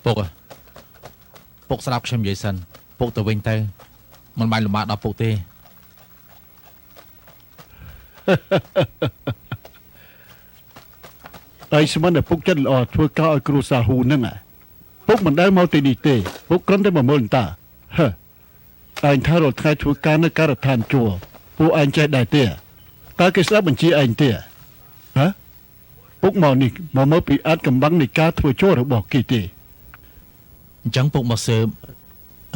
ពុកពុកស្ដាប់ខ្ញុំនិយាយសិនពុកទៅវិញទៅមិនបាច់លំបាកដល់ពុកទេហើយស្មានតែពុកចិត្តល្អធ្វើការឲ្យគ្រូសាហ៊ូហ្នឹងពុកមិនដែលមកទីនេះទេពុកគ្រាន់តែមកមើលតាឯងថារាល់ថ្ងៃធ្វើការនៅការដ្ឋានជួរពួកឯងចេះដែរទេតើគេស្ដាប់បញ្ជាឯងទេពុកមកនេះមកមើលពីអាចកំបាំងនៃការធ្វើជួររបស់គេទេអញ្ចឹងពុកមកស៊ើប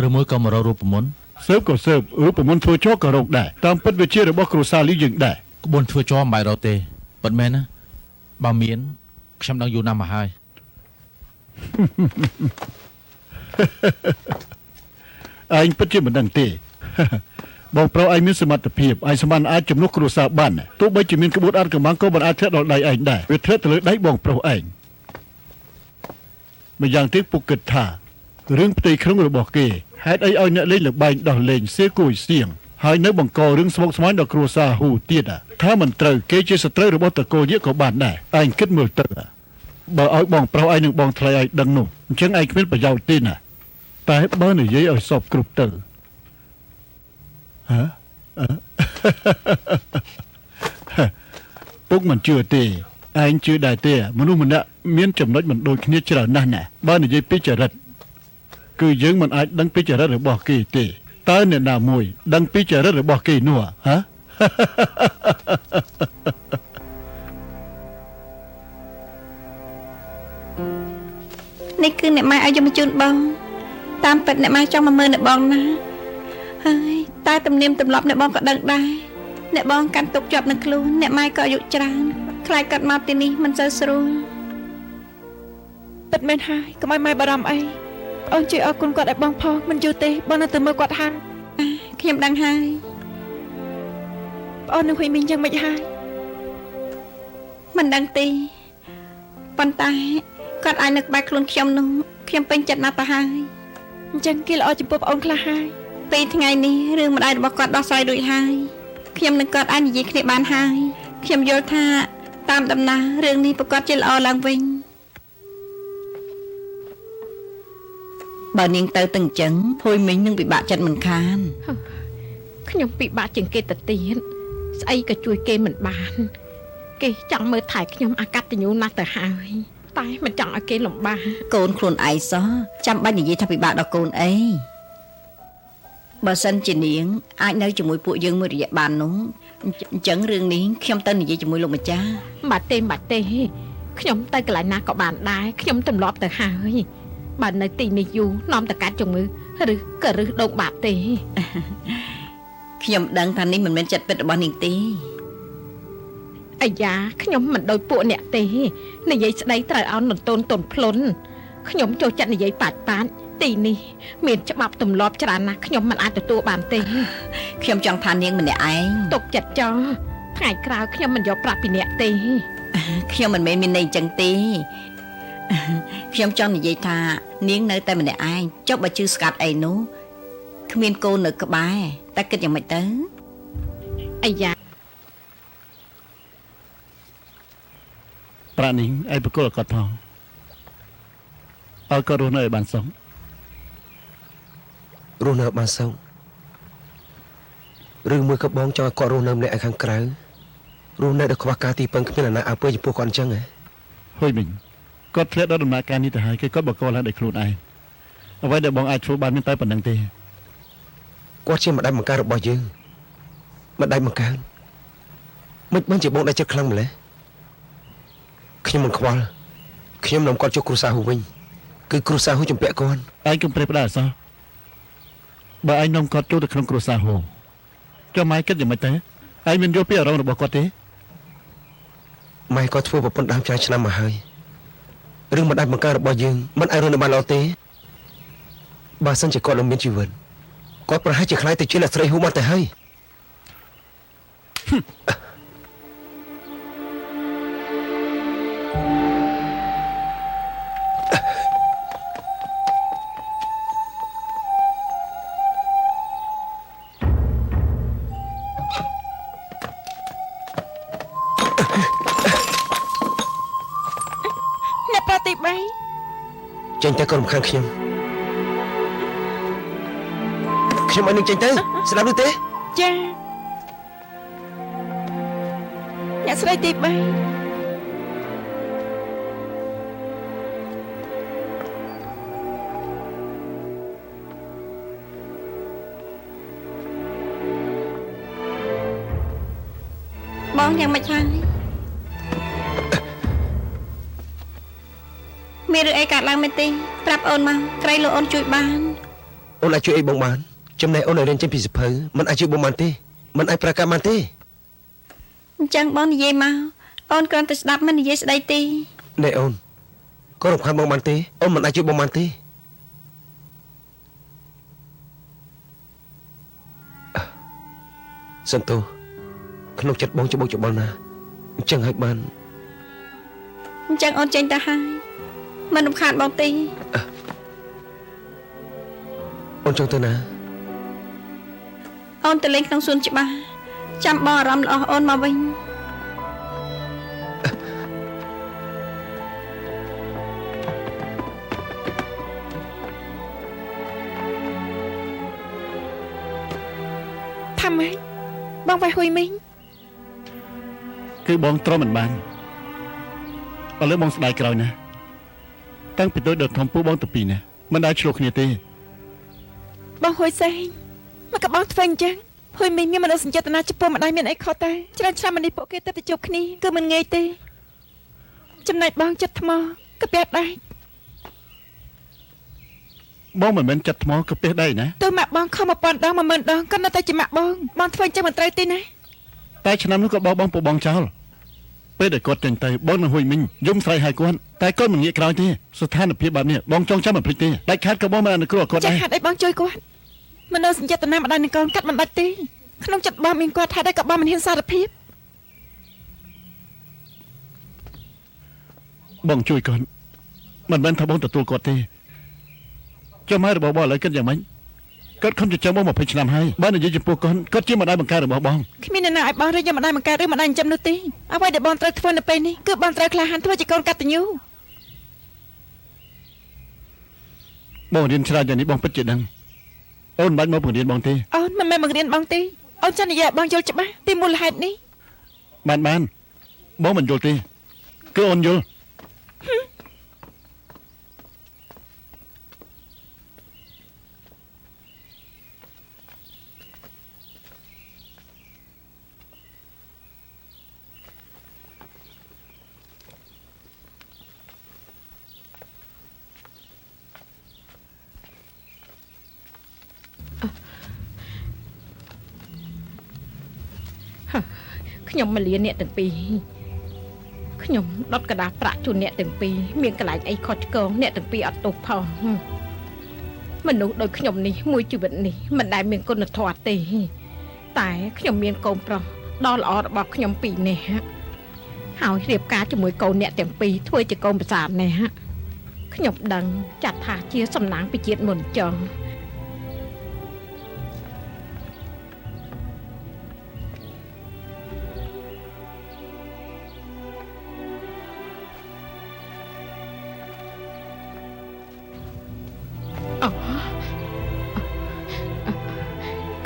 ឬមួយក៏មករករូបមន្តស៊ើបក៏ស៊ើបរូបមន្តធ្វើជួរក៏រកដែរតាមពិតវិជារបស់គ្រូសាលីយើងដែរក្បួនធ្វើជួរមិនបាច់រកទេពិតមែនណាបើមានខ្ញុំដឹងយូរណាស់មកហើយឯងពិតជាមិនដឹងទេបងប្រុសឯងមានសមត្ថភាពឯងស្មានអាចជំនួសគ្រួសារបានទោះបីជាមានក្បួនអាចកម្បាំងក៏មិនអាចធ្លាក់ដល់ដៃឯងដែរវាធ្លាក់ទៅលើដៃបងប្រុសឯងម្យ៉ាងទៀតពុកគិតថារឿងផ្ទៃក្នុងរបស់គេហេតុអីឲ្យអ្នកលេងល្បែងដោះលែងសៀគួយសៀងហើយនៅបង្ករឿងស្មុគស្មាញដល់គ្រួសារហ៊ូទៀតថាមិនត្រូវគេជាសត្រូវរបស់តកូលយៈក៏បានដែរឯងគិតមើលទៅបើឲ្យបងប្រុសឯងនិងបងថ្លៃឯងដឹងនោះអញ្ចឹងឯងគ្មានប្រយោជន៍ទេណាតែបើនិយាយឲ្យសពគ្រប់ទៅពុកមិនជឿទេឯងជឿដែរទេមនុស្សម្នាក់មានចំណុចមិនដូចគ្នាច្រើនណាស់ណាបើនិយាយពីចរិតគឺយើងមិនអាចដឹងពីចរិតរបស់គេទេតើអ្នកណាមួយដឹងពីចរិតរបស់គេនោះនេះគឺអ្នកម៉ែឲ្យយកមកជូនបងតាមពិតអ្នកម៉ែចង់មកមើលអ្នកបងណាហើយតែទំនៀមទម្លាប់អ្នកបងក៏ដឹងដែរអ្នកបងកាន់ទុកជាប់នឹងខ្លួនអ្នកម៉ែក៏អាយុច្រើនខ្លាចគាត់មកទីនេះមិនសូវស្រួលពិតមែនហើយកុំឲ្យម៉ែបារម្ភអីអូនជួយអរគុណគាត់ឲ្យបងផងមិនយូរទេបងនៅទៅមើលគាត់ហើយខ្ញុំដឹងហើយអូននឹងហ៊ុយមីងយ៉ាងម៉េចហើយមិនដឹងទេប៉ុន្តែគាត់អាចនៅក្បែរខ្លួនខ្ញុំនោះខ្ញុំពេញចិត្តណាស់ទៅហើយអញ្ចឹងគេល្អចំពោះប្អូនខ្លះហើយពីថ្ងៃនេះរឿងម្ដាយរបស់គាត់ដោះស្រាយរួចហើយខ្ញុំនឹងគាត់អាចនិយាយគ្នាបានហើយខ្ញុំយល់ថាតាមដំណើររឿងនេះប្រកាសជាល្អឡើងវិញបើនាងទៅអញ្ចឹងហួយមីងនឹងពិបាកចិត្តមិនខានខ្ញុំពិបាកជាងគេទៅទៀតស្អីក៏ជួយគេមិនបានគេចង់មើលថែខ្ញុំអកតញ្ញូណាស់ទៅហើយតែមិនចង់ឲ្យគេលំបាកកូនខ្លួនឯងសោះចាំបាច់និយាយថាពិបាកដល់កូនអីបើសិនជានាងអាចនៅជាមួយពួកយើងមួយរយៈបាននោះអញ្ចឹងរឿងនេះខ្ញុំទៅនិយាយជាមួយលោកម្ចាស់បាត់ទេខ្ញុំទៅកន្លែងណាក៏បានដែរខ្ញុំទម្លាប់ទៅហើយបើនៅទីនេះយូរនាំទៅកាត់ជំងឺឬក៏រឹសដងបាត់ទេខ្ញុំដឹងថានេះមិនមែនចិត្តពិតរបស់នាងទេអាយ៉ាខ្ញុំមិនដូចពួកអ្នកទេនិយាយស្ដីត្រូវឲ្យនន្ទនទន់ភ្លុនខ្ញុំចូលចិត្តនិយាយប៉ាច់ទីនេះមានច្បាប់ទម្លាប់ច្រើនណាស់ខ្ញុំមិនអាចទទួលបានទេខ្ញុំចង់ថានាងម្នាក់ឯងទុកចិត្តចោលថ្ងៃក្រោយខ្ញុំមិនយកប្រាប់ពីអ្នកទេខ្ញុំមិនមែនមានន័យអញ្ចឹងទេខ្ញុំចង់និយាយថានាងនៅតែម្នាក់ឯងចុះបើជឿស្កាត់អីនោះគ្មានកូននៅក្បែរតែគិតយ៉ាងម៉េចទៅអាយ៉ាប្រាក់នេះឯងប្រគល់ឲ្យគាត់ផងឲ្យគាត់រស់នៅឲ្យបានសុខរស់នៅបានសុខឬមួយក៏បងចង់ឲ្យគាត់រស់នៅម្នាក់ឯខាងក្រៅរស់នៅដោយខ្វះការទីពឹងគ្មានអ្នកណាអើពើចំពោះគាត់អញ្ចឹងហ៎ហួយមីងគាត់ធ្លាក់ដល់ដំណើរការនេះទៅហើយគេគាត់បកកឡើងដោយខ្លួនឯងអ្វីដែលបងអាចធ្វើបានមានតែប៉ុណ្្នឹងទេគាត់ជាម្ដាយបង្កើតរបស់យើងម្ដាយបង្កើតមិនបានជាបងដែលចិត្តខ្លាំងម្ល៉េះខ្ញុំមិនខ្វល់ខ្ញុំនាំគាត់ចូលគ្រួសារហ៊ូវិញគឺគ្រួសារហ៊ូជំពាក់គាត់ឯងកុំព្រេះផ្ដាល់សោះបើឯងនាំគាត់ចូលទៅក្នុងគ្រួសារហ៊ូចុះម៉ែគិតយ៉ាងម៉េចទៅឯងមានយល់ពីអារម្មណ៍របស់គាត់ទេម៉ែគាត់ធ្វើប្រពន្ធដើមច្រើនឆ្នាំមកហើយរឿងម្ដាយបង្កើតរបស់យើងមិនអាចរស់នៅបានល្អទេបើសិនជាគាត់នៅមានជីវិតគាត់ប្រហែលជាខ្លាយទៅជាអ្នកស្រីហ៊ូមកទៅហើយ ចេញទៅក៏រំខានខ្ញុំឲ្យនឹងចេញទៅស្ដាប់ឬទេ ចាអ្នកស្រីទី3បងយ៉ាងម៉េចហើយមានរឿងអីកើតឡើងមែនទេប្រាប់អូនមកក្រៃលោកអូនជួយបាន អូនអាចជួយអីបងបានចំណែកអូនឲ្យរៀនចេញពីសភៅមិនអាចជួយបងបានទេមិនអាចប្រកាសបានទេ អញ្ចឹងបងនិយាយមកអូនគ្រាន់តែស្ដាប់មិននិយាយស្ដីទេ ណែអូនក៏រំខានបងបានទេអូនមិនអាចជួយបងបានទេសន្តោក្នុងចិត្តបងច្បោកច្បល់ណាអញ្ចឹងហើយបាន អញ្ចឹងអូនចេញទៅហើយមិនរំខានបងទេ អូនចង់ទៅណា អូនទៅលេងក្នុងសួនច្បារចាំបងអារម្មណ៍ល្អអូនមកវិញថាម៉េចបងវាយហួយមីង គឺបងទ្រាំមិនបានឥឡូវបងស្ដាយក្រោយណាតាំងពីដូចដល់ធំពូបងទៅពីរណាមិនដែលឆ្លោះគ្នាទេ បងហួយសេងមកក៏បងធ្វើអញ្ចឹងហួយមីងមានមនោសញ្ចេតនាចំពោះម្ដាយមានអីខុសតែច្រើនឆ្នាំមកនេះពួកគេទៅជួបគ្នាគឺមិនងាយទេចំណែកបងចិត្តថ្មក៏ផ្ទះដែរ បងមិនមែនចិត្តថ្មក៏ពេះដែរណា ទៅម៉ាក់បងខំ1000 ដង 10000 ដងក៏នៅតែជាម៉ាក់បងធ្វើអញ្ចឹងមិនត្រូវទេណា តែឆ្នាំនោះក៏បោះបងពូបងចោលពេលដែលគាត់ចេញទៅបងនឹងហួយមីងយំស្រែកឲ្យគាត់តែគាត់មិនងាកក្រោយទេស្ថានភាពបែបនេះបងចង់ចាំមិនភ្លេចទេដាច់ខាតក៏បងមិនអនុគ្រោះឲ្យគាត់ ចា ដែរ ហេតុអីបងជួយគាត់មនោសញ្ចេតនាម្ដាយនឹងកូនកាត់មិនដាច់ទេក្នុងចិត្តបងមានគាត់ថាដែរក៏បងមិនហ៊ានសារភាព បងជួយគាត់មិនមែនថាបងទទួលគាត់ទេចាំហើយរបស់បងឥឡូវគិតយ៉ាងម៉េចគាត់ខំចិញ្ចឹមបង20ឆ្នាំហើយបើនិយាយចំពោះគាត់ជាម្ដាយបង្កើតរបស់បង គ្មានអ្នកណាឲ្យបងឬយ៉ាងម្ដាយបង្កើតឬម្ដាយចិញ្ចឹមនោះទេអ្វីដែលបងត្រូវធ្វើនៅពេលនេះគឺបងត្រូវក្លាហានធ្វើជាកូនកតញ្ញូ បងរៀនច្រើនយ៉ាងនេះបងពិតជាដឹងអូនមិនបាច់មកបង្រៀនបងទេ អូនមិនមែនបង្រៀនបងទេអូនចង់និយាយឲ្យបងយល់ច្បាស់ពីមូលហេតុនេះ បានបងមិនយល់ទេគឺអូនយល់ ខ្ញុំមកលាអ្នកទាំងពីរខ្ញុំដុតกระดาษប្រាក់ជូនអ្នកទាំងពីរមានកន្លែងអីខុសឆ្គងអ្នកទាំងពីរអត់ទោសផងមនុស្សដូចខ្ញុំនេះមួយជីវិតនេះមិនដែលមានគុណធម៌ទេតែខ្ញុំមានកូនប្រុសដ៏ល្អរបស់ខ្ញុំពីរនេះហើយរៀបការជាមួយកូនអ្នកទាំងពីរធ្វើជាកូនប្រសាទនេះខ្ញុំដឹងចាត់ថាជាសំណាងពីជាតិមុនចុង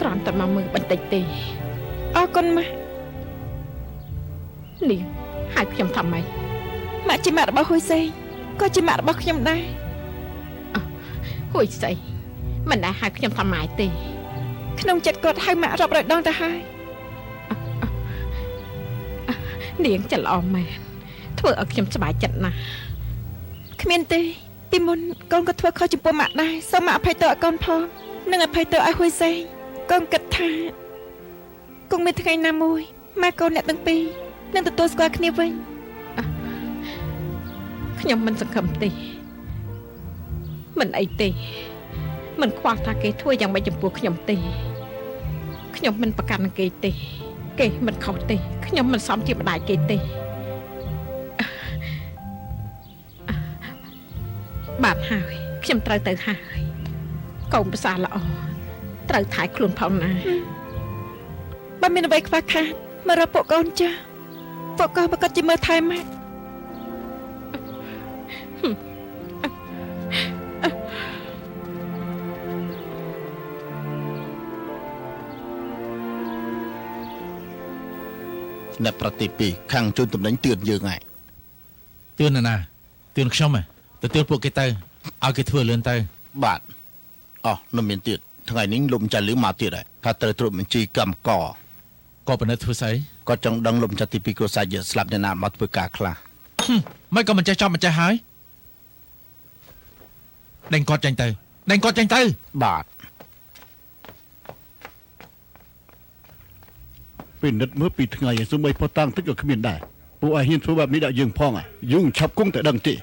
គ្រាន់តែមកមើលបន្តិចទេអរគុណម៉ាក់នាងហៅខ្ញុំថាម៉េចម៉ាក់ជាម៉ាក់របស់ហួយសេងក៏ជាម៉ាក់របស់ខ្ញុំដែរហួយសេងមិនដែលហៅខ្ញុំថាម៉ែទេក្នុងចិត្តគាត់ហៅម៉ាក់រាប់រយដងទៅហើយនាងច្រឡំមែនធ្វើឲ្យខ្ញុំសប្បាយចិត្តណាស់គ្មានទេពីមុនកូនក៏ធ្វើខុសចំពោះម៉ាក់ដែរសូមម៉ាក់អភ័យទោសឲ្យកូនផងនិងអភ័យទោសឲ្យហួយសេងកូនគិតថាគង់មានថ្ងៃណាមួយម៉ែកូនអ្នកទាំងពីរនឹងទទួលស្គាល់គ្នាវិញខ្ញុំមិនសង្ឃឹមទេមិនអីទេមិនខ្វល់ថាគេធ្វើយ៉ាងម៉េចចំពោះខ្ញុំទេខ្ញុំមិនប្រកាន់នឹងគេទេគេមិនខុសទេខ្ញុំមិនសមជាម្ដាយគេទេបាទហើយខ្ញុំត្រូវទៅហើយកូនប្រសាល្អត្រូវថែខ្លួនផងណាបើមានអ្វីខ្វះខាតមករកពួកកូនចាពួកកូនប្រកាសជាមើលថែម៉ែ អ្នកប្រតិពីខាងជួនតំណែងទឿនយើងហើយ ទឿនណាទឿនខ្ញុំទៅទឿនពួកគេទៅឲ្យគេធ្វើលឿនទៅ បាទអោះនៅមានទៀតថ្ងៃនេះលោកម្ចាស់លឺមកទៀតហើយថាត្រូវត្រួតបញ្ជីកម្មករ ក៏ប៉ុន្តែធ្វើស្អី គាត់ចង់ដឹងលោកម្ចាស់ទី2គ្រួសារយើងស្លាប់អ្នកណាមកធ្វើការខ្លះ មិនក៏មិនចេះចំមិនចេះហើយដេញគាត់ចេញទៅ បាទ ពិនិត្យមើលពីថ្ងៃឲ្យសូម្បីផុសតាំងទឹកក៏គ្មានដែរពួកឯងហ៊ានធ្វើបែបនេះដាក់យើងផងយើងឆាប់គង់តែដឹងទេ ឥ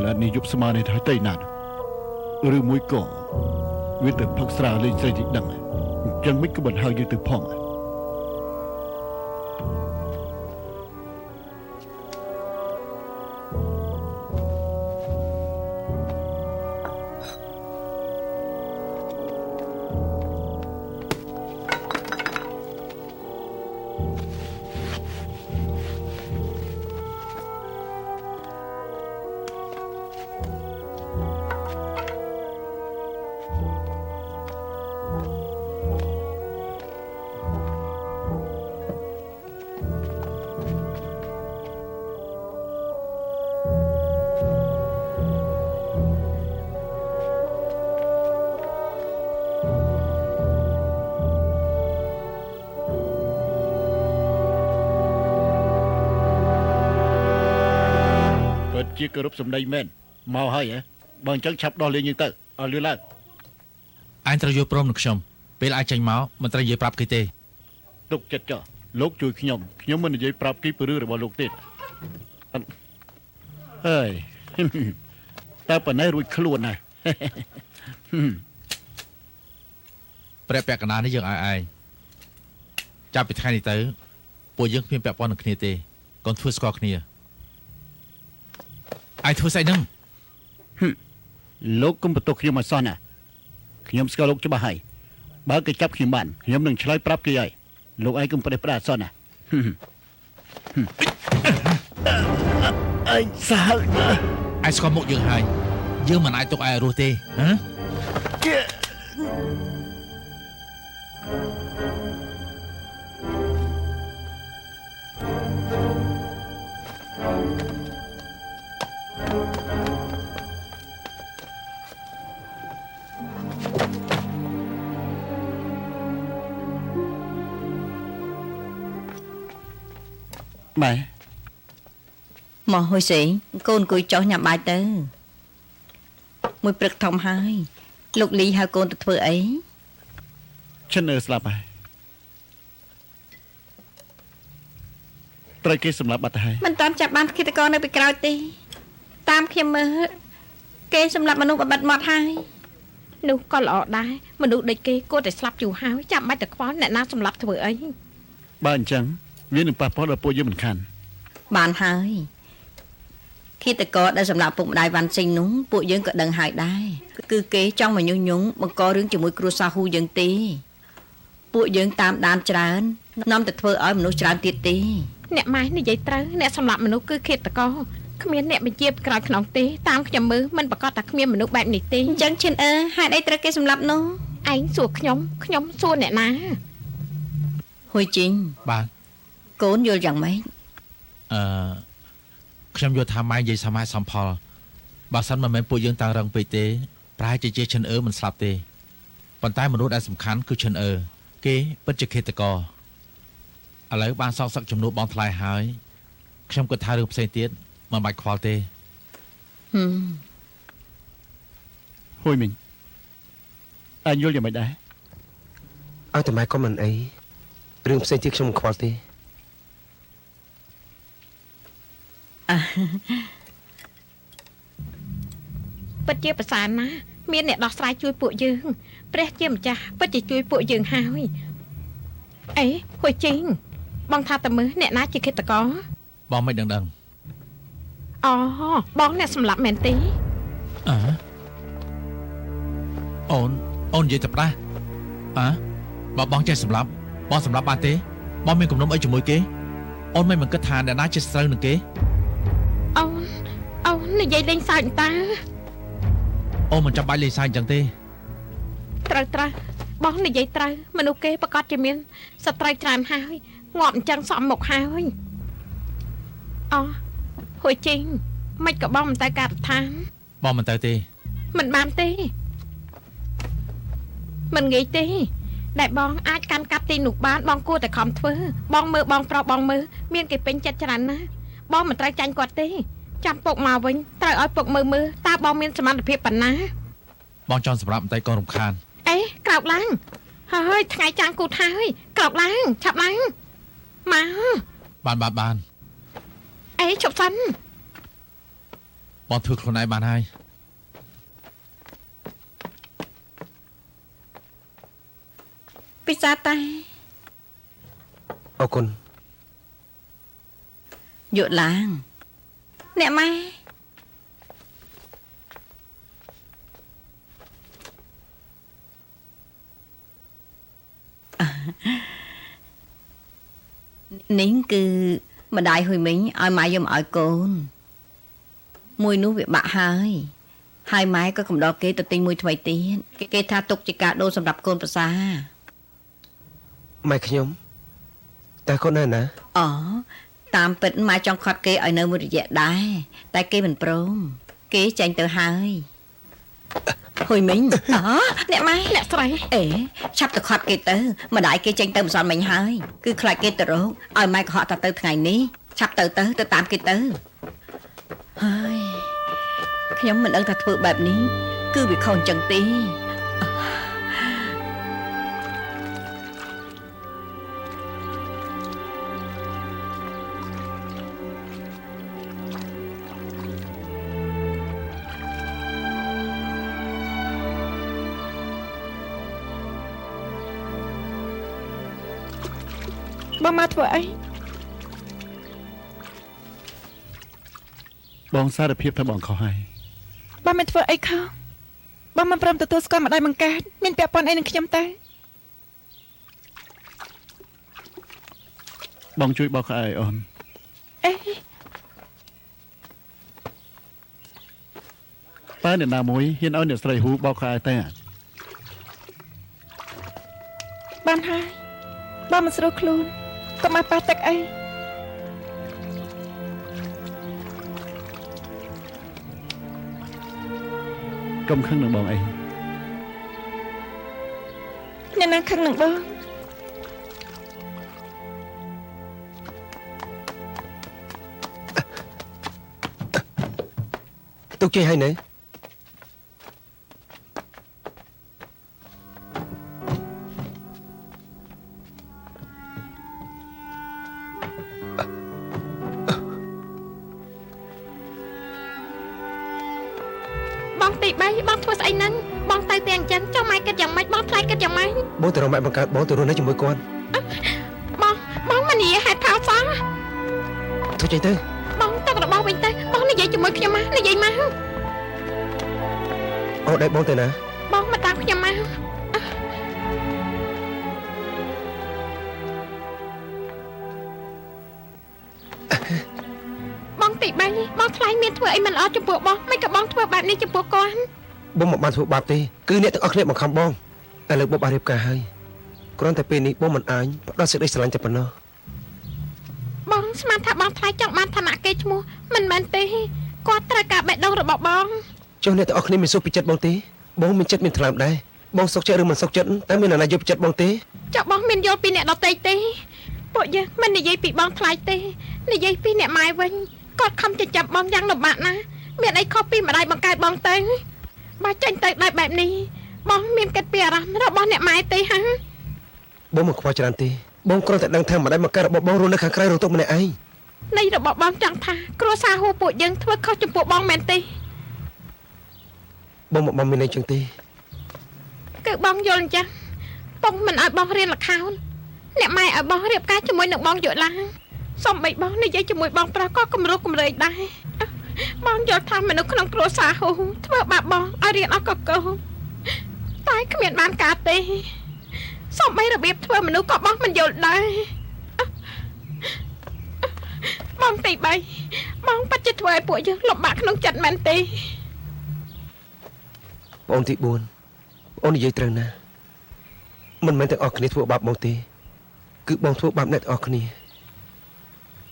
ឡូវនេះយប់ស្មើនេះថាតៃណាត់ឬមួយក៏វាទៅផឹកស្រាលេងស្រីទីដឹងអញ្ចឹងមិនក៏មិនហៅយើងទៅផង ជាគោរពសម្ដីមែនមកហើយហ៎បើអញ្ចឹងឆាប់ដោះលែងយើងទៅឲ្យលឿនឡើង អញត្រូវយល់ព្រមនឹងខ្ញុំពេលអាចចេញមកមិនត្រូវនិយាយប្រាប់គេទេ ទុកចិត្តចុះលោកជួយខ្ញុំមិននិយាយប្រាប់គេពីរឿងរបស់លោកទេអើយតែប៉ុណ្ណេះរួចខ្លួនហើយ ព្រះពាក់កណ្ដាលនេះយើងឲ្យឯងចាប់ពីថ្ងៃនេះទៅពួកយើងគ្មានពាក់ព័ន្ធនឹងគ្នាទេកូនធ្វើស្គាល់គ្នាឯងធ្វើស្អីហ្នឹង លោកកុំបន្ទោសខ្ញុំឲ្យសោះណាខ្ញុំស្គាល់លោកច្បាស់ហើយបើគេចាប់ខ្ញុំបានខ្ញុំនឹងឆ្លើយប្រាប់គេហើយលោកឯងកុំប្រេះផ្ដាសោះណាឯងសាហាវណាស់ ឯងស្គាល់មុខយើងហើយយើងមិនអាចទុកឯងរស់ទេហ៎ ម៉ែ មកហុយស្រីកូនអង្គុយចុះញ៉ាំបាយទៅមួយព្រឹកធំហើយលោកលីហៅកូនទៅធ្វើអី ឈិនស្លាប់ហើយត្រូវគេសម្លាប់បាត់ទៅហើយ មិនតាន់ចាប់បានឃាតករនៅពីក្រោយទេតាមខ្ញុំមើលគេសម្លាប់មនុស្សបបិទមាត់ហើយ នោះក៏ល្អដែរមនុស្សដូចគេគួរតែស្លាប់យូរហើយចាំបាច់តែខ្វល់អ្នកណាសម្លាប់ធ្វើអី បើអញ្ចឹងវានឹងប៉ះពាល់ដល់ពួកយើងមិនខាន បានហើយឃាតករដែលសម្លាប់ពុកម្ដាយវ៉ាន់ស៊ីងនោះពួកយើងក៏ដឹងហើយដែរគឺគេចង់មកញុះញង់បង្ករឿងជាមួយគ្រួសារហ៊ូយើងទេពួកយើងតាមដានច្រើននាំតែធ្វើឲ្យមនុស្សច្រើនទៀតទេ អ្នកម៉ែនិយាយត្រូវអ្នកសម្លាប់មនុស្សគឺឃាតករគ្មានអ្នកបញ្ជាក្រោយខ្នងទេតាមខ្ញុំមើលមិនប្រកាសថាគ្មានមនុស្សបែបនេះទេ អញ្ចឹងឈិនហេតុអីត្រូវគេសម្លាប់នោះ ឯងសួរខ្ញុំសួរអ្នកណា ហ៊ុយជីង បាទ កូនយល់យ៉ាងម៉េច ខ្ញុំយល់ថាម៉ែនិយាយសមហេតុសមផលបើសិនមិនមែនពួកយើងតាំងរឹងពេកទេប្រហែលជាឈិនមិនស្លាប់ទេប៉ុន្តែមនុស្សដែលសំខាន់គឺឈិនគេពិតជាឃាតករឥឡូវបានសងសឹកជំនួសបងថ្លៃហើយខ្ញុំគិតថារឿងផ្សេងទៀតមិនបាច់ខ្វល់ទេ ហួយមីងអញយល់យ៉ាងម៉េចដែរ ឲ្យតែម៉ែក៏មិនអីរឿងផ្សេងទៀតខ្ញុំមិនខ្វល់ទេ ពិតជាប្រសើរណាស់មានអ្នកដោះស្រាយជួយពួកយើងព្រះជាម្ចាស់ពិតជាជួយពួកយើងហើយអេហួយជីងបងថាតើមើលអ្នកណាជាឃាតករ បងមិនដឹង អូបងអ្នកសម្លាប់មែនទេ អូននិយាយទៅផ្ដាស់បើបងចេះសម្លាប់បងសម្លាប់បានទេ បងមានគំនុំអីជាមួយគេអូនមិនគិតថាអ្នកណាជាស្ត្រូវនឹងគេ អូននិយាយលេងសើចតើ អូនមិនចាំបាច់លេងសើចអញ្ចឹងទេ ត្រូវបងនិយាយត្រូវមនុស្សគេប្រកាសជាមានស្ត្រីច្រើនហើយងាប់អញ្ចឹងសំមុខហើយហួយជីងមិនក៏បងមិនទៅការដ្ឋាន បងមិនទៅទេ មិនបានទេមិនងាយទេដែលបងអាចកាន់កាប់ទីនោះបានបងគួរតែខំធ្វើបងមើលបងប្រុសបងមើលមានគេពេញចិត្តច្រើនណាស់បងមិនត្រូវចាញ់គាត់ទេចាំពុកមកវិញត្រូវឲ្យពុកមើលតើបងមានសមត្ថភាពប៉ុណ្ណា បងចង់សម្រាប់បន្តិចកូនរំខាន អេក្រោកឡើងហើយថ្ងៃចាំងគូថហើយក្រោកឡើងឆាប់ឡើងមក បាន អេជប់សិន បងធ្វើខ្លួនឯងបានហើយ ពិសាតែ អរគុណ យកឡើងអ្នកម៉ែនេះគឺម្ដាយហ៊ុយមីងឲ្យម៉ែយកមកឲ្យកូនមួយនោះវាបាក់ហើយម៉ែក៏កំដរគេទៅទិញមួយថ្មីទៀតគេថាទុកជាការដូរសម្រាប់កូនប្រសា ម៉ែខ្ញុំតែកូននៅណា តាមពិតម៉ែចង់ខត់គេឲ្យនៅមួយរយៈដែរតែគេមិនព្រមគេចាញ់ទៅហើយហ៊ុយមីងអ្នកម៉ែអ្នកស្រីអេឆាប់ទៅខត់គេទៅម្ដាយគេចាញ់ទៅមិនសល់មិញហើយគឺខ្លាចគេទៅរកឲ្យម៉ែកុហកថាទៅថ្ងៃនេះឆាប់ទៅតាមគេទៅហើយខ្ញុំមិនដឹងថាធ្វើបែបនេះគឺវាខុសអញ្ចឹងទេបងមកធ្វើអី បងសារភាពថាបងខុសហើយ បងមិនធ្វើអីខុសបងមិនព្រមទទួលស្គាល់ម្ដាយបង្កើតមានពាក់ព័ន្ធអីនឹងខ្ញុំទេ បងជួយបោកខែឲ្យអូន អេ តើអ្នកណាមួយហ៊ានឲ្យអ្នកស្រីហ៊ូបោកខែតែ បានហើយបងមិនស្រួលខ្លួនកុំមកប៉ះទឹកអី កុំខឹងនឹងបងអី អ្នកណាខឹងនឹងបង ទុកជ័យហើយនៅបងទី3បងធ្វើស្អីហ្នឹងបងទៅតែអញ្ចឹងចុះម៉ែគិតយ៉ាងម៉េចបងថ្លៃគិតយ៉ាងម៉េច បងទៅរកម៉ែបង្កើតបងទៅរស់នៅជាមួយគាត់ បងមិននិយាយហេតុផលសោះ ទុកជ័យទៅ បងទៅរបស់វិញទៅបងនិយាយជាមួយខ្ញុំមកនិយាយមក អូដៃបងទៅណា បងមកតាមខ្ញុំមកបងទី3បងថ្លៃមានធ្វើអីមិនល្អចំពោះបងមិនក៏បងធ្វើបែបនេះចំពោះគាត់ បងមិនបានធ្វើបាបទេគឺអ្នកទាំងអស់គ្នាបង្ខំបងឥឡូវបងបានរៀបការហើយគ្រាន់តែពេលនេះបងមិនអាចផ្ដោតសេចក្តីស្រឡាញ់តែប៉ុណ្ណោះ បងស្មានថាបងថ្លៃចង់បានឋានៈគេឈ្មោះមិនមែនទេគាត់ត្រូវការបេះដូងរបស់បង ចុះអ្នកទាំងអស់គ្នាមានសុខពីចិត្តបងទេបងមានចិត្តមានថ្លើមដែរបងសុខចិត្តឬមិនសុខចិត្តតែមានអ្នកណាយកពីចិត្តបងទេ ចុះបងមានយល់ពីអ្នកដទៃទេពួកយើងមិននិយាយពីបងថ្លៃទេនិយាយពីអ្នកម៉ែវិញគាត់ខំចិញ្ចឹមបងយ៉ាងលំបាកណាស់មានអីខុសពីម្ដាយបង្កើតបងទៅបើចាញ់ទៅដោយបែបនេះបងមានគិតពីអារម្មណ៍របស់អ្នកម៉ែទេហ៎ បងមិនខ្វល់ច្រើនទេបងគ្រាន់តែដឹងថាម្ដាយបង្កើតរបស់បងរស់នៅខាងក្រៅរទុកម្នាក់ឯង នៃរបស់បងចង់ថាគ្រួសារហួពួកយើងធ្វើខុសចំពោះបងមែនទេ បងមិនមានន័យចឹងទេ គឺបងយល់អញ្ចឹងបងមិនឲ្យបងរៀនល្ខោនអ្នកម៉ែឲ្យបងរៀបការជាមួយនឹងបងយកឡើងសំបីបងនិយាយជាមួយបងប្រុសក៏គំរោះគំរើយដែរបងយល់ថាមនុស្សក្នុងគ្រួសារហួធ្វើបាបបងឲ្យរៀនអស់កកោតែគ្មានបានការទេសំបីរបៀបធ្វើមនុស្សក៏បងមិនយល់ដែរ បងទី3បងបាត់ជាធ្វើឲ្យពួកយើងលំបាកក្នុងចិត្តមែនទេ បងទី4បងនិយាយត្រូវណាស់មិនមែនទាំងអស់គ្នាធ្វើបាបបងទេគឺបងធ្វើបាបអ្នកទាំងអស់គ្នា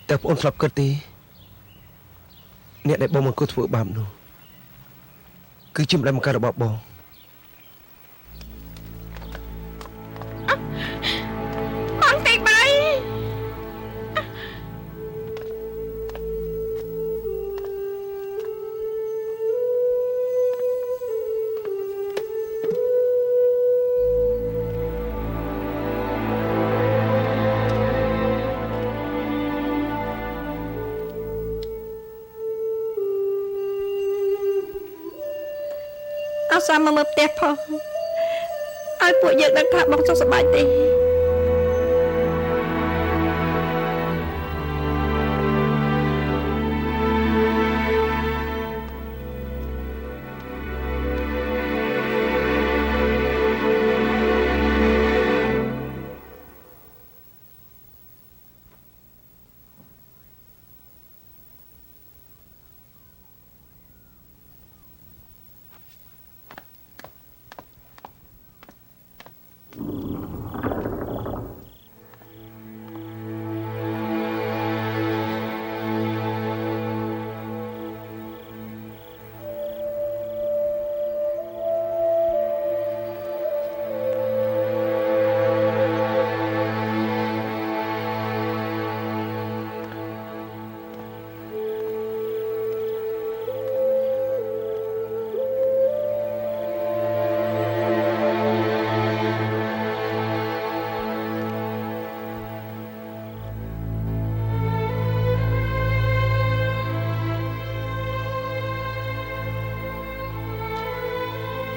តែបងធ្លាប់គិតទេអ្នកដែលបងមិនគួរធ្វើបាបនោះគឺជាម្ដាយបង្កើតរបស់បង បងទី3 អសាមកមើលផ្ទះផងឲ្យពួកយើងដឹងថាបងសុខសប្បាយទេ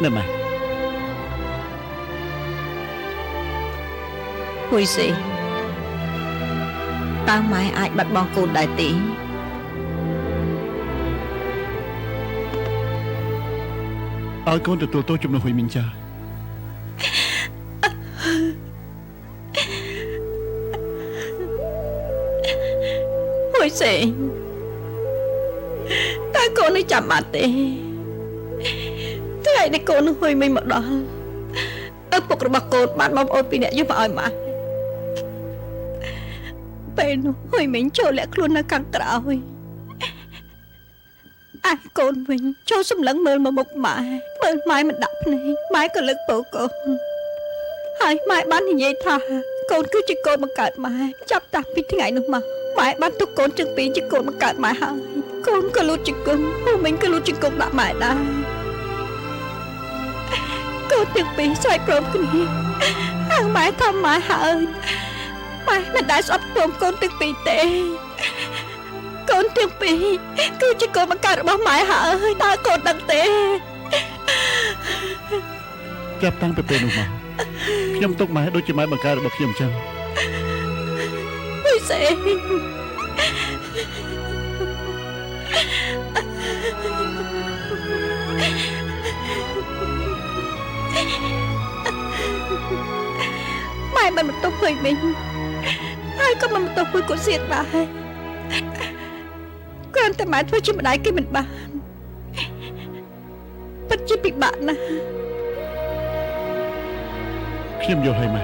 ណែម៉ែ ហួយសេតើម៉ែអាចបាត់បង់កូនដែរទេ ឲ្យកូនទទួលទោសជំនួសហ៊ុយមីងចា ហួយសេតើកូននេះចាំបាត់ទេថ្ងៃនេះកូននឹងហួយមិញមកដល់ឪពុករបស់កូនបានបងប្អូនពីរនាក់យកមកឲ្យម៉ាក់ពេលនោះហួយមិញចូលលាក់ខ្លួននៅខាងក្រោយឯកូនវិញចូលសម្លឹងមើលមកមុខម៉ែមើលម៉ែមិនដាក់ភ្នែកម៉ែក៏លើកពោកូនហើយម៉ែបាននិយាយថាកូនគឺជាកូនបង្កើតម៉ែចាប់តាំងពីថ្ងៃនោះមកម៉ែបានទុកកូនជើងពីរជាកូនបង្កើតម៉ែហើយកូនក៏លូតជង្គង់ហួយមិញក៏លូតជង្គង់ដាក់ម៉ែដែរកូនទាំងពីរស្រែកព្រមគ្នាហើយម៉ែថាម៉ែហើយម៉ែមិនដែលស្អប់ព្រមកូនទាំងពីរទេកូនទាំងពីរគឺជាកូនបង្កើតរបស់ម៉ែហើយតើកូនដឹងទេ ចាប់តាំងពីពេលនោះមកខ្ញុំទុកម៉ែដូចជាម៉ែបង្កើតរបស់ខ្ញុំចឹង ហួយសេម៉ែមិនបន្ទោសហួយមិញហើយក៏មិនបន្ទោសហួយកូនសៀតដែរគ្រាន់តែម៉ែធ្វើជាម្ដាយគេមិនបានពិតជាពិបាកណាស់ ខ្ញុំយល់ហើយម៉ែ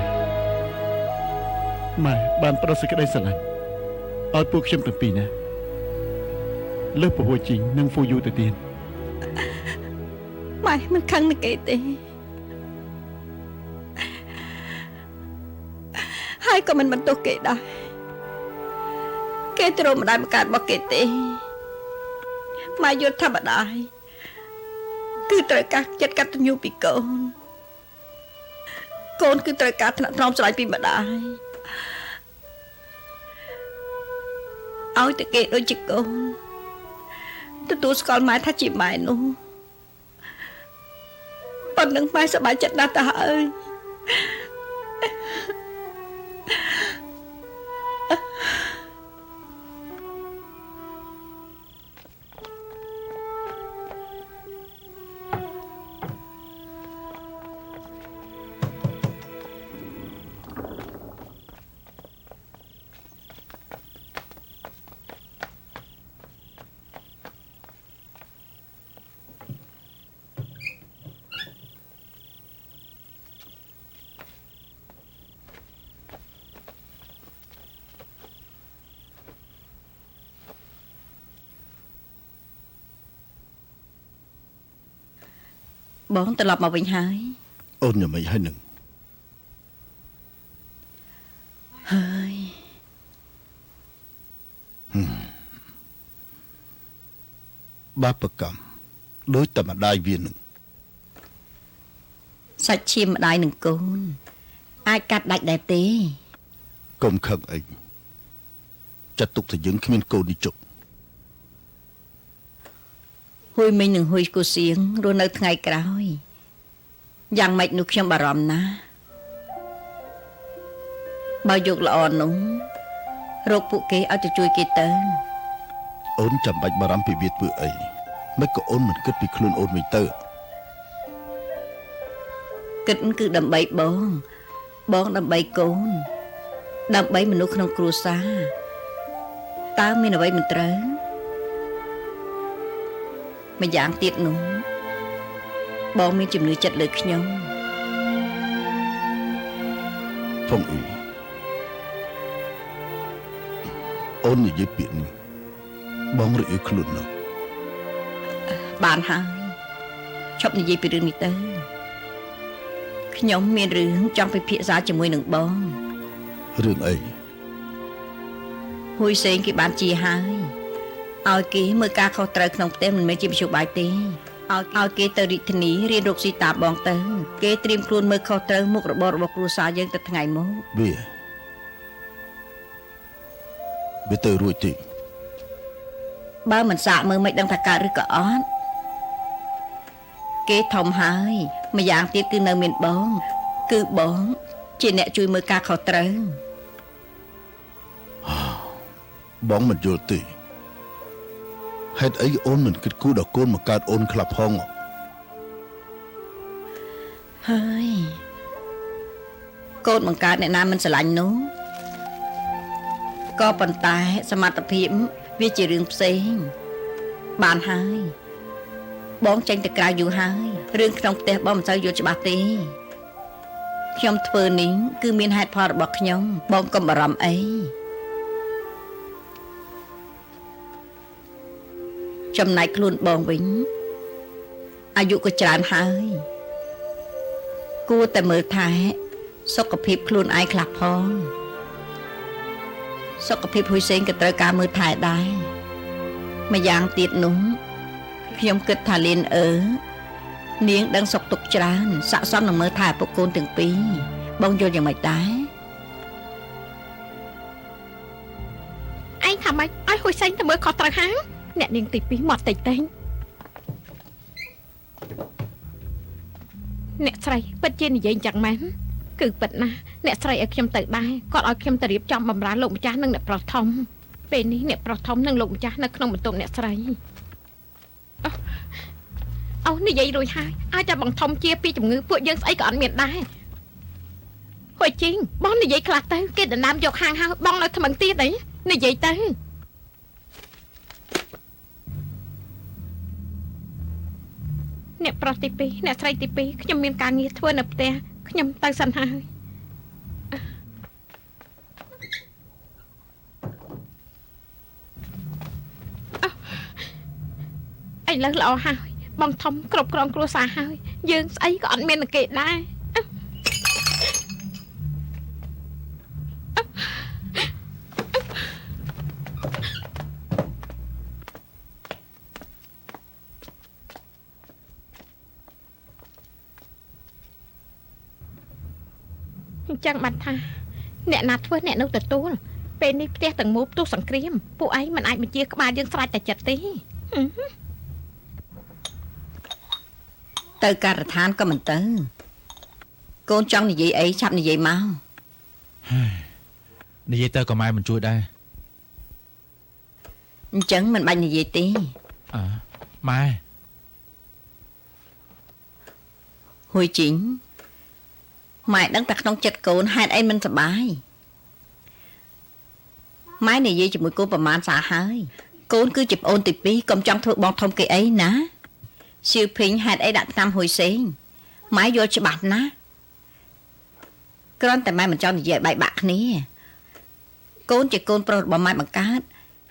បានប្រសិទ្ធក្តីស្រឡាញ់ឲ្យពួកខ្ញុំទាំងពីរណាលើសពហួយជីងនិងហ្វូយូទៅទៀត ម៉ែមិនខឹងនឹងគេទេហើយក៏មិនបន្ទោសគេដែរគេត្រូវម្ដាយបង្កើតរបស់គេទេម៉ែយល់ថាម្ដាយគឺត្រូវការចិត្តកតញ្ញូពីកូនកូនគឺត្រូវការថ្នាក់ថ្នមស្រឡាញ់ពីម្ដាយឲ្យតែគេដូចជាកូនទទួលស្គាល់ម៉ែថាជាម៉ែនោះប៉ុណ្ណឹងម៉ែសប្បាយចិត្តណាស់ទៅហើយ ណ បងត្រឡប់មកវិញហើយ អូនយ៉ាងម៉េចហើយនឹង ហើយ បាបកម្មដូចតែម្ដាយវានឹង សាច់ឈាមម្ដាយនឹងកូនអាចកាត់ដាច់ដែរទេ កុំខឹងអីចាត់ទុកថាយើងគ្មានកូននេះជុក ហួយមិញនឹងហួយគូសៀងរស់នៅថ្ងៃក្រោយយ៉ាងម៉េចនោះខ្ញុំបារម្ភណាស់បើយកល្អនោះរកពួកគេឲ្យទៅជួយគេទៅ អូនចាំបាច់បារម្ភពីវាធ្វើអីមិនក៏អូនមិនគិតពីខ្លួនអូនវិញទៅ គិតគឺដើម្បីបងដើម្បីកូនដើម្បីមនុស្សក្នុងគ្រួសារតើមានអ្វីមិនត្រូវម្យ៉ាងទៀតនោះបងមានជំនឿចិត្តលើខ្ញុំ ផុងអ៊ីអូននិយាយពាក្យនេះបងរអ៊ឺខ្លួននោះ បានហើយឈប់និយាយពីរឿងនេះទៅខ្ញុំមានរឿងចង់ពិភាក្សាជាមួយនឹងបង រឿងអី ហួយសេងគេបានជាហើយឲ្យគេមើលការខុសត្រូវក្នុងផ្ទះមិនមែនជាមធ្យោបាយទេឲ្យគេទៅរាជធានីរៀនរកស៊ីតាមបងទៅគេត្រៀមខ្លួនមើលខុសត្រូវមុខរបររបស់គ្រួសារយើងទៅថ្ងៃមក វាទៅរួចទេ បើមិនសាកមើលមិនដឹងថាកើតឬក៏អត់គេធំហើយម្យ៉ាងទៀតគឺនៅមានបងគឺបងជាអ្នកជួយមើលការខុសត្រូវ បងមិនយល់ទេហេតុអីអូនមិនគិតគូរដល់កូនមកកើតអូនខ្លះផង ហើយកូនបង្កើតអ្នកណាមិនស្រឡាញ់នោះក៏ប៉ុន្តែសមត្ថភាពវាជារឿងផ្សេងបានហើយបងចេញទៅក្រៅយូរហើយរឿងក្នុងផ្ទះបងមិនសូវយល់ច្បាស់ទេខ្ញុំធ្វើនេះគឺមានហេតុផលរបស់ខ្ញុំបងកុំបារម្ភអីចំណែកខ្លួនបងវិញអាយុក៏ច្រើនហើយគួរតែមើលថែសុខភាពខ្លួនឯងខ្លះផងសុខភាពហ៊ុយសេងក៏ត្រូវការមើលថែដែរម្យ៉ាងទៀតនោះខ្ញុំគិតថាលៀននាងដឹងសុខទុក្ខច្រើនស័ក្តិសមនឹងមើលថែឪពុកកូនទាំងពីរបងយល់យ៉ាងម៉េចដែរ ឯងថាម៉េចឲ្យហួយសេងទៅមើលខុសត្រូវហាងអ្នកនាងទី2មកតិចតែងអ្នកស្រីពិតជានិយាយយ៉ាងម៉េចគឺពិតណាស់អ្នកស្រីឲ្យខ្ញុំទៅដែរគាត់ឲ្យខ្ញុំទៅរៀបចំបម្រើលោកម្ចាស់និងអ្នកប្រុសធំពេលនេះអ្នកប្រុសធំនិងលោកម្ចាស់នៅក្នុងបន្ទប់អ្នកស្រីអូនិយាយរួចហើយអាចតែបងធំជាពីជំងឺពួកយើងស្អីក៏អត់មានដែរហួយជីងបងនិយាយខ្លះទៅគេដណ្ដើមយកហាងហើយបងនៅថ្មឹងទៀតអីនិយាយទៅអ្នកប្រុសទី2អ្នកស្រីទី2ខ្ញុំមានការងារធ្វើនៅផ្ទះខ្ញុំទៅសិនហើយឥឡូវល្អហើយបងធំគ្រប់គ្រងគ្រួសារហើយយើងស្អីក៏អត់មាននឹងគេដែរចឹងបានថាអ្នកណាធ្វើអ្នកនោះទទួលពេលនេះផ្ទះទាំងមូលផ្ទុះសង្គ្រាមពួកឯងមិនអាចបញ្ជាក្បាលយើងស្រេចតែចិត្តទេទៅការដ្ឋានក៏មិនទៅកូនចង់និយាយអីឆាប់និយាយមកនិយាយទៅក៏ម៉ែមិនជួយដែរ អញ្ចឹងមិនបាច់និយាយទេម៉ែហួយជីងម៉ែដឹងតែក្នុងចិត្តកូនហេតុអីមិនសប្បាយម៉ែនិយាយជាមួយកូនប្រមាណសារហើយកូនគឺជាប្អូនទី2កុំចង់ធ្វើបងធំគេអីណាសៀវភីងហេតុអីដាក់ឆ្នាំហួយសេងម៉ែយល់ច្បាស់ណាស់គ្រាន់តែម៉ែមិនចង់និយាយបែកបាក់គ្នាកូនជាកូនប្រុសរបស់ម៉ែបង្កើត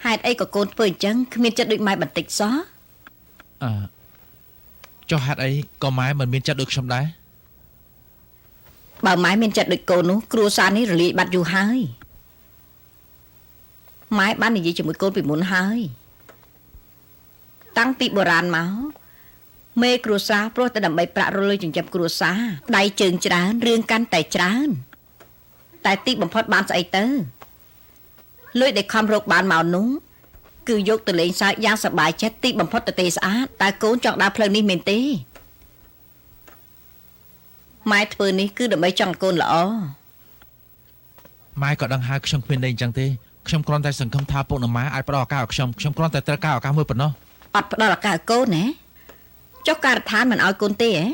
ហេតុអីក៏កូនធ្វើអញ្ចឹងគ្មានចិត្តដូចម៉ែបន្តិចសោះ ចុះហេតុអីក៏ម៉ែមិនមានចិត្តដូចខ្ញុំដែរ បើម៉ែមានចិត្តដូចកូននោះគ្រួសារនេះរលាយបាត់យូរហើយម៉ែបាននិយាយជាមួយកូនពីមុនហើយតាំងពីបុរាណមកមេគ្រួសារព្រោះតែដើម្បីប្រាក់រលុយចិញ្ចឹមគ្រួសារដៃជើងច្រើនរឿងកាន់តែច្រើនតែទីបំផុតបានស្អីទៅលុយដែលខំរកបានមកនោះគឺយកទៅលេងសើចយ៉ាងសប្បាយចិត្តទីបំផុតទៅទេស្អាតតែកូនចង់ដើរផ្លូវនេះមែនទេម៉ែធ្វើនេះគឺដើម្បីចង់ឲ្យកូនល្អ ម៉ែក៏ដឹងហើយខ្ញុំគ្មានន័យអញ្ចឹងទេខ្ញុំគ្រាន់តែសង្ឃឹមថាពុកនិងម៉ែអាចផ្ដល់ឱកាសឲ្យខ្ញុំគ្រាន់តែត្រូវការឱកាសមួយប៉ុណ្ណោះ អត់ផ្ដល់ឱកាសឲ្យកូនណាចុះការដ្ឋានមិនឲ្យកូនទេហ៎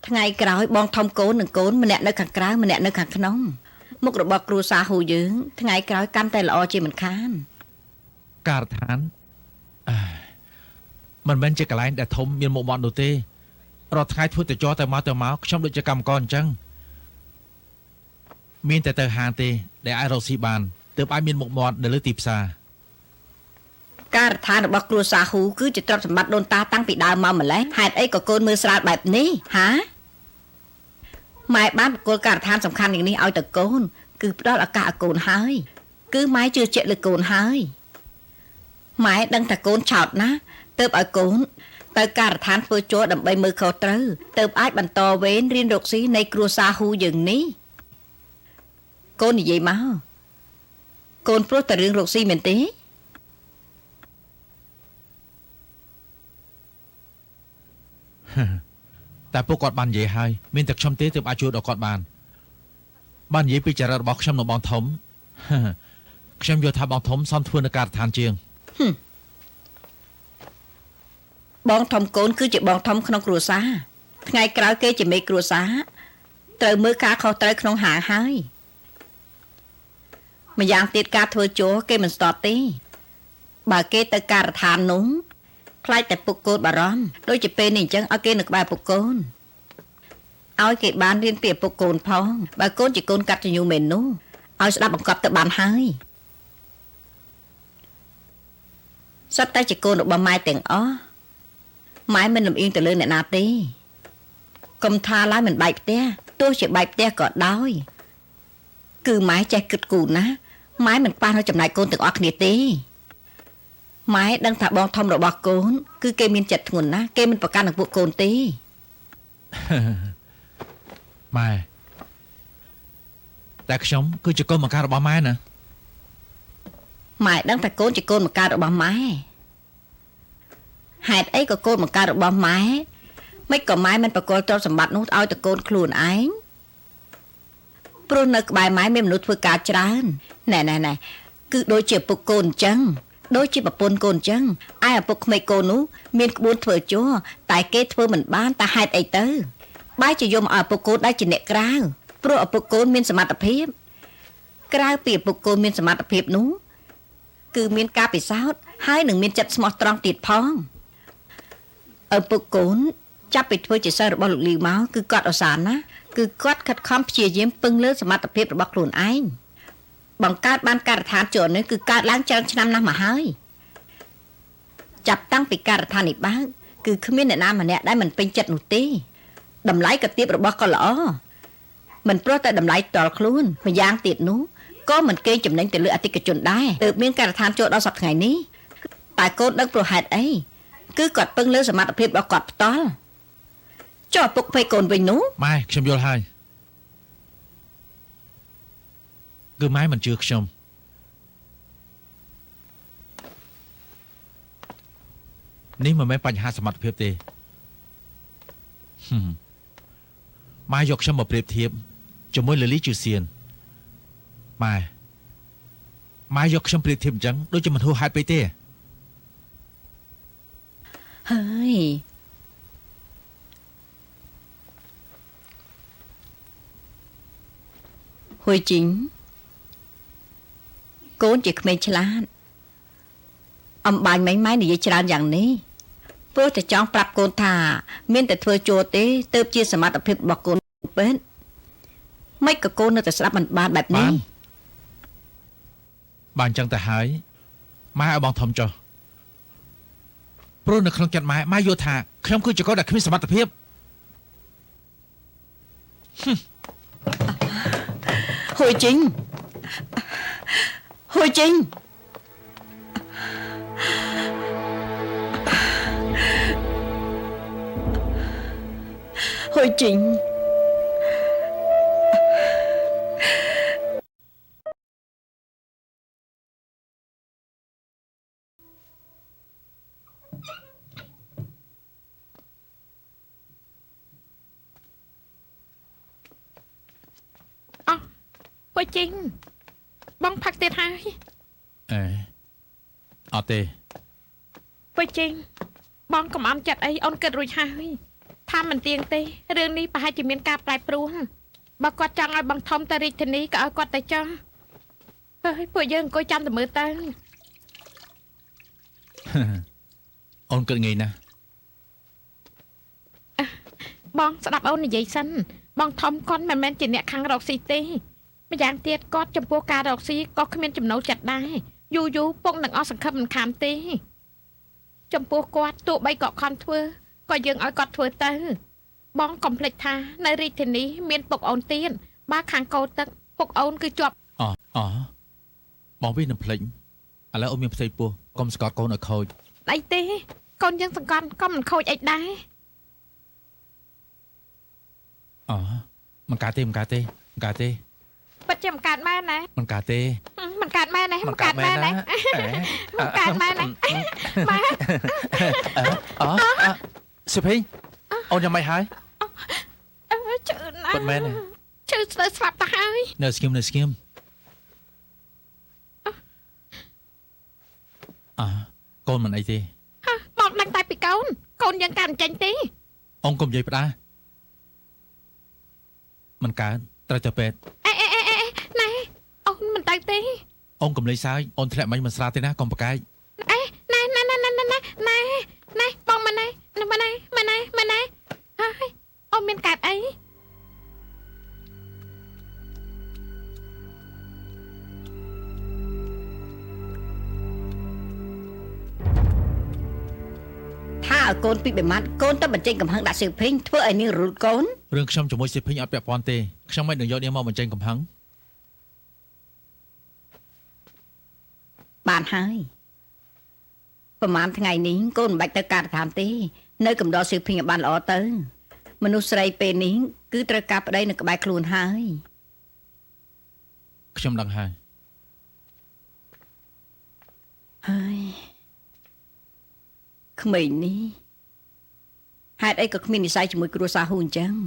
ថ្ងៃក្រោយបងធំកូននិងកូនម្នាក់នៅខាងក្រៅម្នាក់នៅខាងក្នុងមុខរបស់គ្រួសារហូយើងថ្ងៃក្រោយកាន់តែល្អជាមិនខាន ការដ្ឋានមិនមែនជាកន្លែងដែលធំមានមុខមាត់នោះទេរាល់ថ្ងៃធ្វើតែចោលទៅមកខ្ញុំដូចជាកម្មករអញ្ចឹងមានតែទៅហាងទេដែលអាចរកស៊ីបានទើបអាចមានមុខមាត់នៅលើទីផ្សារ ការដ្ឋានរបស់គ្រួសារហ៊ូគឺជាទ្រព្យសម្បត្តិដូនតាតាំងពីដើមមកម្ល៉េះហេតុអីក៏កូនមើលស្រាលបែបនេះហាម៉ែបានបកគលការដ្ឋានសំខាន់យ៉ាងនេះឲ្យទៅកូនគឺផ្ដល់ឱកាសឲ្យកូនហើយគឺម៉ែជឿជាក់លើកូនហើយម៉ែដឹងថាកូនឆោតណាស់ទើបឲ្យកូនទៅការដ្ឋានធ្វើជួរដើម្បីមើលខុសត្រូវទើបអាចបន្តវេនរៀនរកស៊ីនៃគ្រួសារហ៊ូយើងនេះកូននិយាយមកកូនព្រោះតែរឿងរកស៊ីមែនទេ តែពួកគាត់បាននិយាយហើយមានតែខ្ញុំទេទើបអាចជួយដល់គាត់បាននិយាយពីចរិតរបស់ខ្ញុំនៅបងធំ ខ្ញុំយល់ថាបងធំសំធ្វើនៅការដ្ឋានជាង បងធំកូនគឺជាបងធំក្នុងគ្រួសារថ្ងៃក្រោយគេជាមេគ្រួសារត្រូវមើលការខុសត្រូវក្នុងហាងហើយម្យ៉ាងទៀតការធ្វើជួរគេមិនស្ទាត់ទេបើគេទៅការដ្ឋាននោះខ្លាចតែពុកកូនបារម្ភដូចជាពេលនេះអញ្ចឹងឲ្យគេនៅក្បែរពុកកូនឲ្យគេបានរៀនពីពុកកូនផងបើកូនជាកូនកតញ្ញូមែននោះឲ្យស្ដាប់បង្គាប់ទៅបានហើយសុទ្ធតែជាកូនរបស់ម៉ែទាំងអស់ម៉ែមិនលំអៀងទៅលើអ្នកណាទេកុំថាឡើយមិនបែកផ្ទះទោះជាបែកផ្ទះក៏ដោយគឺម៉ែចេះគិតគូរណាស់ម៉ែមិនខ្វះនៅចំណែកកូនទាំងអស់គ្នាទេម៉ែដឹងថាបងធំរបស់កូនគឺគេមានចិត្តធ្ងន់ណាស់គេមិនប្រកាន់នឹងពួកកូនទេ ម៉ែតែខ្ញុំគឺជាកូនបង្ការរបស់ម៉ែណា ម៉ែដឹងថាកូនជាកូនបង្កើតរបស់ម៉ែហេតុអីក៏កូនបង្កើតរបស់ម៉ែមិនក៏ម៉ែមិនប្រគល់ទ្រព្យសម្បត្តិនោះឲ្យតែកូនខ្លួនឯងព្រោះនៅក្បែរម៉ែមានមនុស្សធ្វើការច្រើនណែគឺដូចជាពុកកូនអញ្ចឹងដូចជាប្រពន្ធកូនអញ្ចឹងឯឪពុកក្មេកកូននោះមានក្បួនធ្វើជួរតែគេធ្វើមិនបានតែហេតុអីទៅបែរជាយកមកឲ្យឪពុកកូនដែលជាអ្នកក្រៅព្រោះឪពុកកូនមានសមត្ថភាពក្រៅពីឪពុកកូនមានសមត្ថភាពនោះគឺមានការពិសោធន៍ហើយនឹងមានចិត្តស្មោះត្រង់ទៀតផងឪពុកកូនចាប់ពីធ្វើជាសិស្សរបស់លោកលីវមកគឺគាត់ឧស្សាហ៍ណាគឺគាត់ខិតខំព្យាយាមពឹងលើសមត្ថភាពរបស់ខ្លួនឯងបង្កើតបានការដ្ឋានជួរនេះគឺកើតឡើងច្រើនឆ្នាំណាស់មកហើយចាប់តាំងពីការដ្ឋាននេះបើកគឺគ្មានអ្នកណាម្នាក់ដែលមិនពេញចិត្តនោះទេតម្លៃក៏ទាបរបស់ក៏ល្អមិនព្រោះតែតម្លៃតល់ខ្លួនម្យ៉ាងទៀតនោះក៏មិនកេងចំណេញទៅលើអតិថិជនដែរទើបមានការដ្ឋានជួរដល់សប្តាហ៍ថ្ងៃនេះតែកូនដឹងប្រហែលអីគឺគាត់ពឹងលើសមត្ថភាពរបស់គាត់ផ្ទាល់ចុះឪពុកភ័យកូនវិញនោះ ម៉ែខ្ញុំយល់ហើយគឺម៉ែមិនជឿខ្ញុំនេះមិនមែនបញ្ហាសមត្ថភាពទេម៉ែយកខ្ញុំមកប្រៀបធៀបជាមួយលីលីជូសៀនម៉ែយកខ្ញុំប្រៀបធៀបអញ្ចឹងដូចជាមិនហួសហេតុពេកទេហើយហួយជីងកូនជាក្មេងឆ្លាតអំបាញ់ម៉ែនិយាយច្រើនយ៉ាងនេះព្រោះតែចង់ប្រាប់កូនថាមានតែធ្វើជួរទេទើបជាសមត្ថភាពរបស់កូនពេទ្យមិនក៏កូននៅតែស្ដាប់មិនបានបែបនេះបានអញ្ចឹងទៅហើយម៉ែឲ្យបងធំចុះ ព្រោះនៅក្នុងចិត្តម៉ែយល់ថាខ្ញុំគឺជាកូនដែលគ្មានសមត្ថភាព Hồi Chính Hồi Chính Hồi Chính Hồi Chính Bong phạt tiệt hai អត់ទេ Hồi Chính Bong cầm ăn chặt ấy ôn kết rồi hai Tham mình tiền tê Rương ní bà hai chỉ miễn cạp lại pruông Bà quạt chăng ai bằng thông ta rịch thì ní cả ở quạt tay cho Ơi bộ dân cô chăm từ mưa tên អូនគិតងាយណាស់ Bong sẽ đạp ôn này vậy xanh Bong thông con mình men chỉ nẹ khăn rọc xì tê Mà dạng tiết có chăm bố ca rọc xì có khuyên miên chùm nấu chặt đai Dù bông nặng o sẵn khắp mình khám tê Chăm bố quát tụ bay gọ con thưa Có dân ở gọt thưa tơ Bong cầm lịch tha Nơi rì thì ní miên bộc ôn tiên Ba kháng câu tật bộc ôn cứ chọp បងវានឹងភ្លេចឥឡូវអូនមានផ្ទៃពោះកុំស្កត់កូនឲ្យខូច Đấy tê Con dân sẵn con mình khôi ếch đai មិនកើតទេ Bất chìm cạn mẹ này មិនកើតទេ Mình cạn mẹ này Mình cạn mẹ này Mình cạn mẹ này Mẹ សិភីអូនយ៉ាងម៉េចហើយ Chữ nè Bật mẹ này Chữ sạp ta hai នៅស្ងៀម កូនមិនអីទេ Bọn đang tay bị con dân cạn chanh tí អូនកុំនិយាយផ្ដាមិនកើតត្រូវទៅពេទ្យ Ê Này Ông mình tay tí អូនកុំលេងសើចអូនធ្លាក់មិញមិនស្រាទេណាកុំប្រកែក Ê Này Bọn mình này Ông mình cạn ấy Tha ở côn bị bề mặt Côn ta bật trên cầm hăng đã sự phinh Thưa ở những rụt côn រឿងខ្ញុំជាមួយសិភីអត់ពាក់ព័ន្ធទេខ្ញុំមិននឹងយកនាងមកបញ្ចេញកំហឹង Bạn hai Phần màn tháng ngày ní Côn bạch tới cả thảm tí Nơi cầm đó sự phinh ở bàn lõ tớ Mình nụ srei bê ní Cứ trời cạp ở đây nè cả bài khuôn hai ខ្ញុំដឹងហើយ Hơi Không mình ní Hãy đây có không mình đi sai cho mùi cửa xa hôn chăng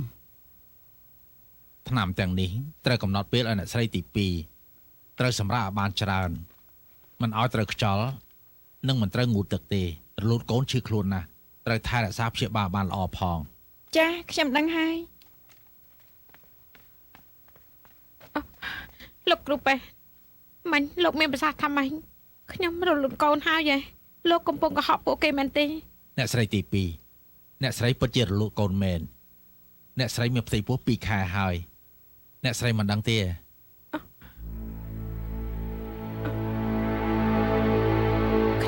ថ្នាំទាំងនេះត្រូវកំណត់ពេលឲ្យអ្នកស្រីទី2ត្រូវសម្រាប់ឲ្យបានច្រើនមិនឲ្យត្រូវខ្យល់និងមិនត្រូវងូតទឹកទេរលូតកូនឈឺខ្លួនណាស់ត្រូវថែរក្សាព្យាបាលបានល្អផង ចាខ្ញុំដឹងហើយ Lục rụp bè Mình lục miền bà xa thăm anh Nhóm rồi lụt con hao vậy Lục công bông có họ bộ kê mình tì អ្នកស្រីទី2អ្នកស្រីពិតជារលូតកូនមែនអ្នកស្រីមានផ្ទៃពោះ2ខែហើយអ្នកស្រីមិនដឹងទេ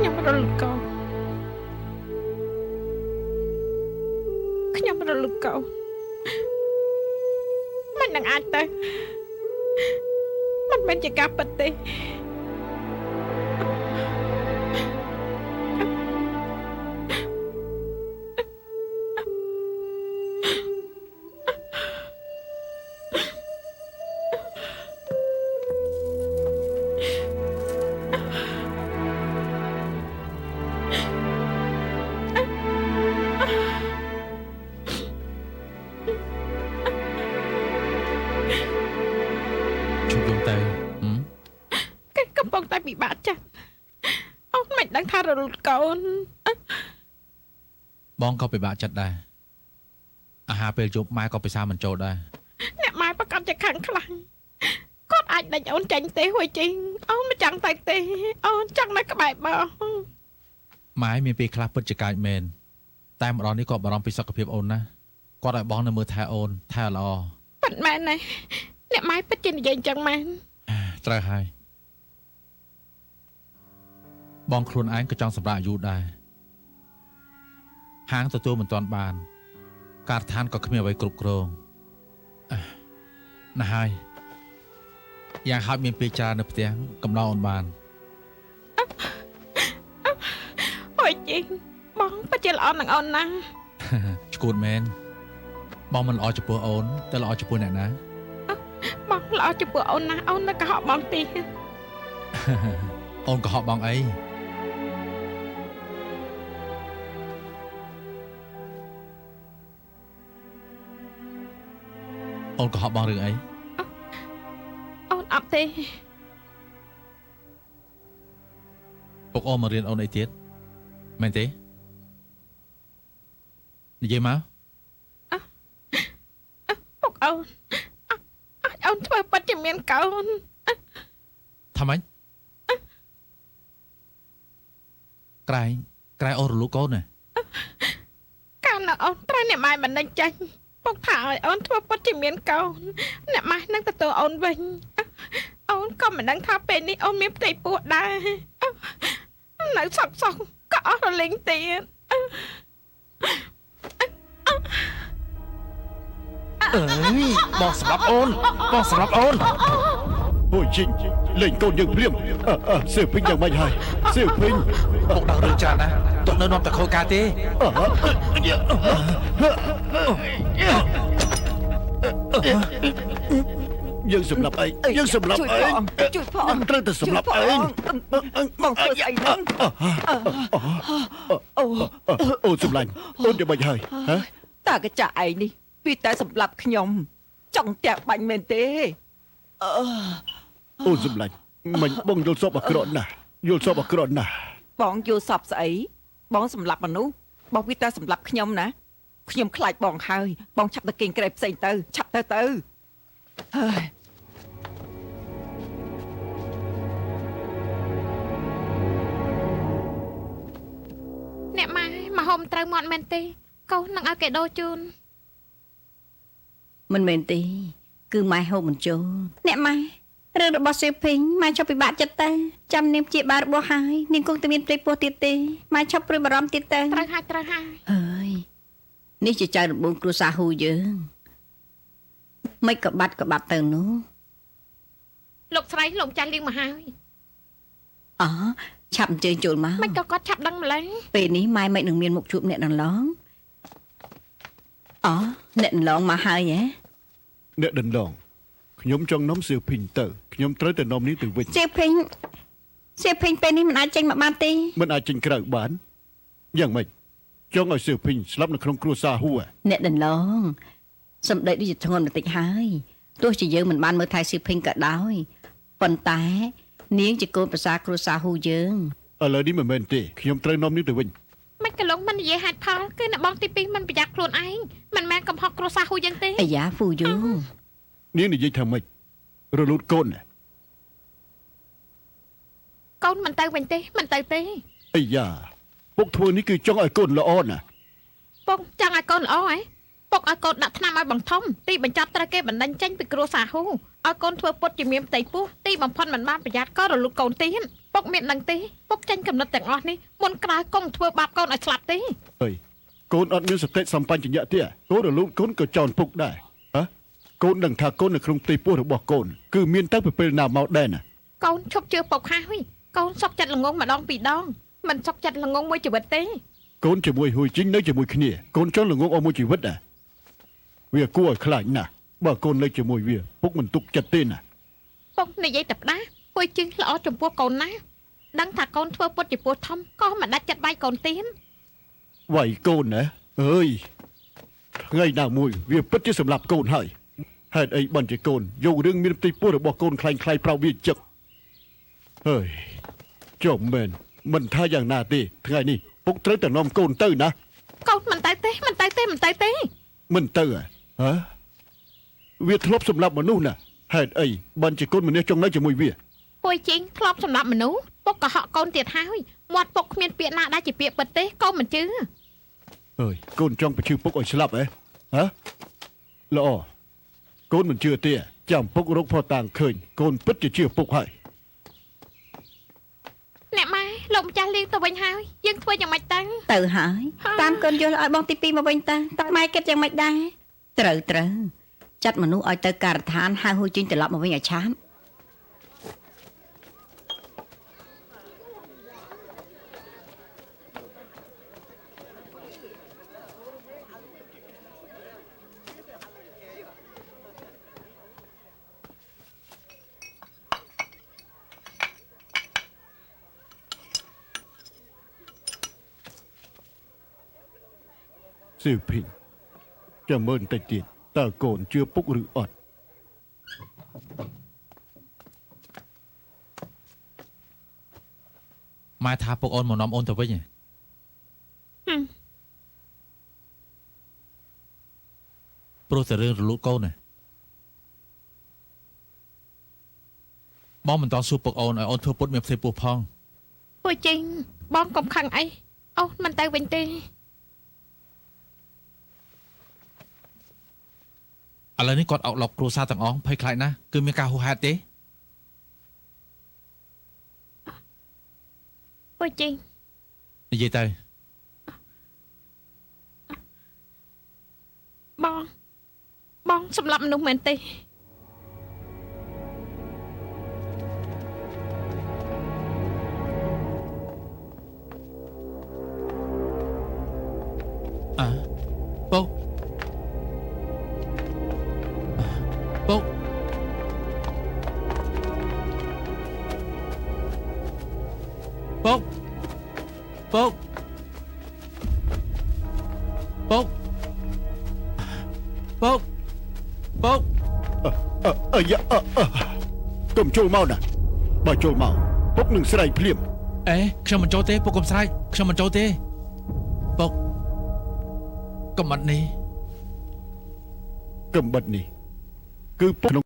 Nhóm rồi lụt con Nhóm rồi lụt con Mình đang ai tới Mình bên chỉ gặp bật tì bị bát chặt Ông mày đang tha rồi lụt con បងក៏ពិបាកចិត្តដែរអាហារពេលយប់ម៉ែក៏ពិសាមិនចូលដែរ Nè mai bắt con chạy khẳng khẳng Con anh đánh ôn chánh tế hồi trình Ông mà chẳng tay tế Ông chẳng nói các bài bò ម៉ែមានពេលខ្លះពិតជាកាចមែនតែម្ដងនេះក៏បារម្ភពីសុខភាពអូនណាគាត់ឲ្យបងនៅមើលថែអូនថែល្អ Bận mẹ này Nè mai bắt trên dành chẳng mẹ ត្រូវហើយបងខ្លួនឯងក៏ចង់សម្រាប់អាយុដែរ ហាងទទួលមិនទាន់បានការដ្ឋានក៏គ្មានអ្វីគ្រប់គ្រងណាស់ហើយយ៉ាងហោចមានពេលច្រើននៅផ្ទះកំដៅអូនបាន អូយជីបងពិតជាល្អនឹងអូនណាស់ ឈួតមែនបងមិនល្អចំពោះអូនតែល្អចំពោះអ្នកណា បងល្អចំពោះអូនណាស់អូននៅកុហកបងទី អូនកុហកបងអីអូនកុហកបងរឿងអី អូនអត់ទេ ពុកអូនមករៀនអូនអីទៀតមែនទេនិយាយមក ពុកអូនអាចអូនធ្វើពិតជាមានកូន ថាម៉េចក្រែងអូនរលូកកូនណា កាលនៅអូនត្រូវអ្នកម៉ែបណ្ដេញចាញ់ពុកថាឲ្យអូនធ្វើពិតជាមានកូនអ្នកម៉ែនឹងទទួលអូនវិញអូនក៏មិនដឹងថាពេលនេះអូនមានផ្ទៃពោះដែរនៅសក់ក៏អស់រលីងទៀត អើយបងសម្រាប់អូនបងសម្រាប់អូន អូយជីងលេងកូនយើងព្រាមសៀវពេញយ៉ាងម៉េចហើយសៀវពេញ ពុកដឹងរឿងច្រើនណាស់ទុកនៅនាំតែខូចការទេ យើងសម្រាប់ឯងយើងសម្រាប់ឯង ជួយផង ត្រូវតែសម្រាប់ឯង បងធ្វើស្អីហ្នឹង អូសម្លាញ់អូនយ៉ាងម៉េចហើយហ៎ តើកញ្ចាក់ឯងនេះពីតែសម្រាប់ខ្ញុំចង់តាក់បាញ់មែនទេ អូសម្លាញ់មិនបងយល់សពអាក្រក់ណាស់យល់សពអាក្រក់ណាស់ បងយល់សពស្អីបងសម្រាប់មនុស្សបងពីតែសម្រាប់ខ្ញុំណាខ្ញុំខ្លាចបងហើយបងឆាប់ទៅគេងក្រែផ្សេងទៅឆាប់ទៅហើយ អ្នកម៉ែមកហុំត្រូវមាត់មែនទេកូននឹងឲ្យគេដូរជូន មិនមែនទេគឺម៉ែហូបមិនចូលអ្នកម៉ែរឿងរបស់សៀវភីងម៉ែឈប់ពិបាកចិត្តទៅចាំនាងជាបារបស់ហើយនាងគង់តែមានព្រៃពោះទៀតទេម៉ែឈប់ព្រួយបារម្ភទៀតទៅ ត្រូវហើយ អើយនេះជាចៅដំបូងគ្រួសារហ៊ូយើងមិនក៏បាត់ទៅនោះ លោកស្រីលោកចាស់លៀងមកហើយ អូឆាប់អញ្ជើញចូលមក មិនក៏គាត់ឆាប់ដឹងម្ល៉េះ ពេលនេះម៉ែមិននឹងមានមុខជួបអ្នកដន្លងអូអ្នកដន្លងមកហើយហ៎ អ្នកដណ្ដងខ្ញុំចង់នាំសៀវភីងទៅខ្ញុំត្រូវតែនាំនេះទៅវិញ សៀវភីងពេលនេះមិនអាចចេញមកបានទេ មិនអាចចេញក្រៅបានយ៉ាងម៉េចចង់ឲ្យសៀវភីងស្លាប់នៅក្នុងគ្រួសារហ៊ូ អ្នកដន្លងសម្ដីដូចជាធ្ងន់បន្តិចហើយទោះជាយើងមិនបានមើលថែសៀវភីងក៏ដោយប៉ុន្តែនាងជាកូនប្រសារគ្រួសារហ៊ូយើង ឥឡូវនេះមិនមែនទេខ្ញុំត្រូវនាំនេះទៅវិញ មិនក៏លោកមិននិយាយហេតុផលគឺអ្នកបងទី2មិនប្រយ័ត្នខ្លួនឯងមិនមែនកំហុសគ្រួសារហ៊ូយ៉ាងទេ អាយ៉ាហ្វូយូ នាងនិយាយថាម៉េចរលូតកូន កូនមិនទៅវិញទេមិនទៅទេ អាយ៉ាពុកធ្វើនេះគឺចង់ឲ្យកូនល្អណាស់ ពុកចង់ឲ្យកូនល្អហ៎ពុកឲ្យកូនដាក់ថ្នាំឲ្យបង្ធំទីបញ្ចប់ត្រូវគេបណ្ដេញចេញពីគ្រួសារហ៊ូឲ្យកូនធ្វើពុតជាមានផ្ទៃពោះទីបំផុតមិនបានប្រយ័ត្នក៏រលូតកូនទៀតពុកមានដឹងទេពុកចេញកំណត់ទាំងអស់នេះមុនក្រោយកុំធ្វើបាបកូនឲ្យស្លាប់ទេ អើយកូនអត់មានសតិសម្បញ្ញៈទេកូនរលូតកូនក៏ចោលពុកដែរហ៎កូនដឹងថាកូននៅក្នុងផ្ទៃពោះរបស់កូនគឺមានតែពេលណាមកដែរណា កូនឈប់ជឿពុកហើយកូនសុកចិត្តល្ងងម្ដងពីរដងមិនសុកចិត្តល្ងងមួយជីវិតទេ កូនជាមួយហ៊ុយជីងនៅជាមួយគ្នាកូនចង់ល្ងងអស់មួយជីវិតដែរវាគួរឲ្យខ្លាចណាស់បើកូននៅជាមួយវាពុកមិនទុកចិត្តទេណា ពុកនិយាយតែផ្ដាស់ពួយជឹងល្អចំពោះកូនណាដឹងថាកូនធ្វើពុតជាពោះធំក៏មិនដាច់ចិត្តវាយកូនទៀត វាយកូនណាអើយថ្ងៃណាមួយវាពិតជាសម្លាប់កូនហើយហេតុអីបានជាកូនយករឿងមានផ្ទៃពោះរបស់កូនខ្លាញ់ប្រោវាចឹកហើយចុះមែនមិនថាយ៉ាងណាទេថ្ងៃនេះពុកត្រូវតែនាំកូនទៅណា កូនមិនទៅទេមិនទៅទេ មិនទៅហ៎វាធ្លាប់សម្លាប់មនុស្សណាហេតុអីបានជាកូនម្នាក់ចង់នៅជាមួយវា ពួយជឹងធ្លាប់សម្លាប់មនុស្សពុកក៏ហក់កូនទៀតហើយមាត់ពុកគ្មានពាក្យណាដែលជាពាក្យពិតទេកូនមិនជឿ អើយកូនចង់បញ្ឈឺពុកឲ្យស្លាប់ហ៎ល្អកូនមិនជឿទេចាំពុករកផតាំងឃើញកូនពិតជាជឿពុកហើយ អ្នកម៉ែ លោកម្ចាស់លៀងទៅវិញហើយយើងធ្វើយ៉ាងម៉េចទៅ ទៅហើយតាមកូនយល់ឲ្យបងទី2មកវិញតាតើម៉ែគិតយ៉ាងម៉េចដែរត្រូវចាត់មនុស្សឲ្យទៅការដ្ឋានហៅហួចចេញត្រឡប់មកវិញឲ្យឆាប់សៀវភីងចាំមើលបន្តិចទៀតតើកូនជឿពុកឬអត់ ម៉ែថាពុកអូនមកនាំអូនទៅវិញហ៎ព្រោះតែរឿងរលូតកូនណាបងមិនតន់សួរពុកអូនឲ្យអូនធ្វើពុតមានផ្ទៃពោះផង ពួកចេញបងកុំខឹងអីអូនមិនទៅវិញទេ ឥឡូវនេះគាត់អោកឡុកគ្រួសារទាំងអស់ភ័យខ្លាចណាស់គឺមានការហួសហេតុទេ ពួកចេញ និយាយទៅ បងសម្លាប់មនុស្សមែនទេ ពុកពុកពុកពុកពុកពុកពុក អាយ៉ាកុំចូលមកណាបើចូលមកពុកនឹងស្រែកភ្លាម អេខ្ញុំមិនចូលទេពុកកុំស្រែកខ្ញុំមិនចូលទេពុកកំបាត់នេះ កំបិតនេះគឺពុកក្នុង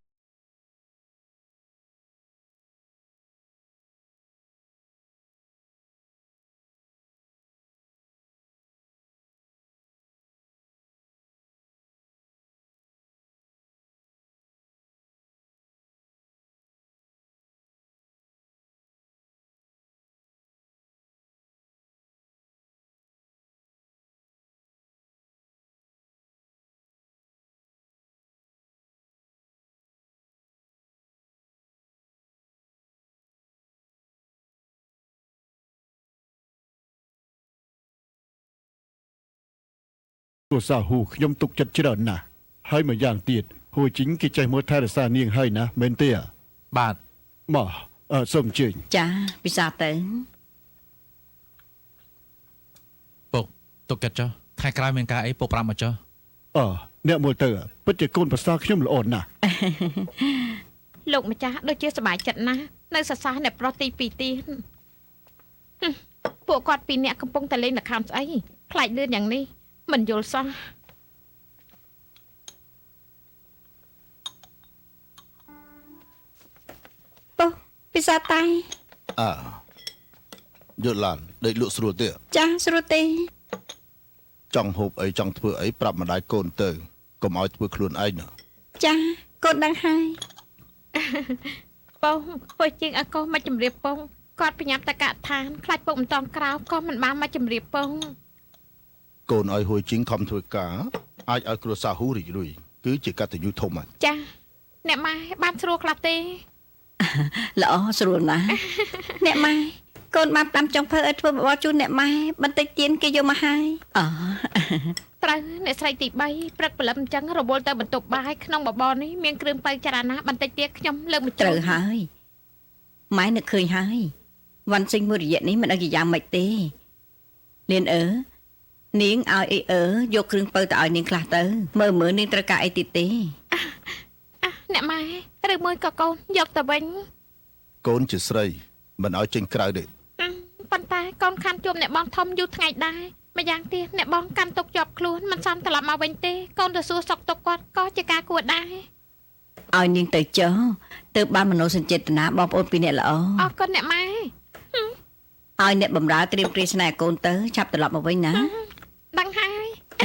គ្រួសារហ៊ូខ្ញុំទុកចិត្តច្រើនណាស់ហើយមួយយ៉ាងទៀតហ៊ូជីងគេចេះមើលថែរក្សានាងហើយណាមែនទេ បាទ មកសូមអញ្ជើញ ចាពិសាទៅ ពុកទុកចិត្តចុះថ្ងៃក្រោយមានការអីពុកប្រាប់មកចុះ អ្នកមើលទៅពិតជាកូនប្រសាខ្ញុំល្អណាស់ លោកម្ចាស់ដូចជាសប្បាយចិត្តណាស់នៅសរសើរអ្នកប្រុសទី2ទៀតពួកគាត់ពីរនាក់កំពុងតែលេងល្ខោនស្អីខ្លាចលឿនយ៉ាងនេះមិនយល់សោះ ពុះពិសាតៃ យល់ឡានដេកលក់ស្រួលទេ ចាស្រួលទេ ចង់ហូបអីចង់ធ្វើអីប្រាប់ម្ដាយកូនទៅកុំឲ្យធ្វើខ្លួនឯងណា ចាកូនដឹងហើយ បងពួកជាងអកុសមកជម្រាបពងគាត់បញ្ញាប់តកឋានខ្លាចពុកមិនតន់ក្រោក៏មិនបានមកជម្រាបពង កូនឲ្យហួយជីងខំធ្វើការអាចឲ្យគ្រួសារហ៊ូរីករាយគឺជាកតញ្ញូធំហ្នឹង ចាអ្នកម៉ែបានស្រួលខ្លះទេ ល្អស្រួលណាស់អ្នកម៉ែកូនបានតាមចង់ធ្វើឲ្យធ្វើបបរជូនអ្នកម៉ែបន្តិចទៀតគេយកមកហើយអូ ត្រូវអ្នកស្រីទី3ព្រឹកព្រលឹមអញ្ចឹងរវល់ទៅបន្ទប់បាយក្នុងបបរនេះមានគ្រឿងបើច្រើនណាស់បន្តិចទៀតខ្ញុំលើកមក ត្រូវហើយម៉ែនឹកឃើញហើយវ៉ាន់សិញមួយរយៈនេះមិនដឹងជាយ៉ាងម៉េចទេលៀននាងឲ្យអីយកគ្រឿងបើទៅឲ្យនាងខ្លះទៅមើលនាងត្រូវការអីទៀតទេ អ្នកម៉ែឬមួយក៏កូនយកទៅវិញ កូនជាស្រីមិនឲ្យចេញក្រៅទេ ប៉ុន្តែកូនខានជួបអ្នកបងធំយូរថ្ងៃដែរម្យ៉ាងទៀតអ្នកបងកាន់ទុកជាប់ខ្លួនមិនសមត្រឡប់មកវិញទេកូនទៅសួរសុខទុក្ខគាត់ក៏ជាការគួរដែរ ឲ្យនាងទៅចុះទៅបានមនោសញ្ចេតនាបងប្អូនពីរអ្នកល្អ អរគុណអ្នកម៉ែ ឲ្យអ្នកបំរើត្រៀមគ្រាស្នេហ៍កូនទៅឆាប់ត្រឡប់មកវិញណា ដឹងហើយ អ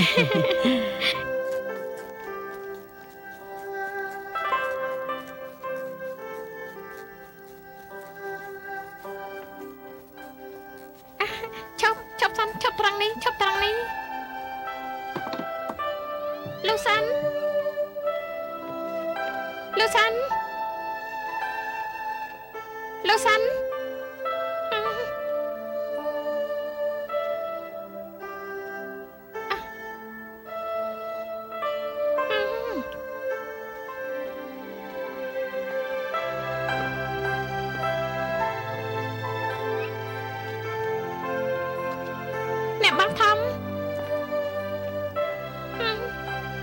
សាន់លោកសាន់លោកសាន់អ្នកបងធំ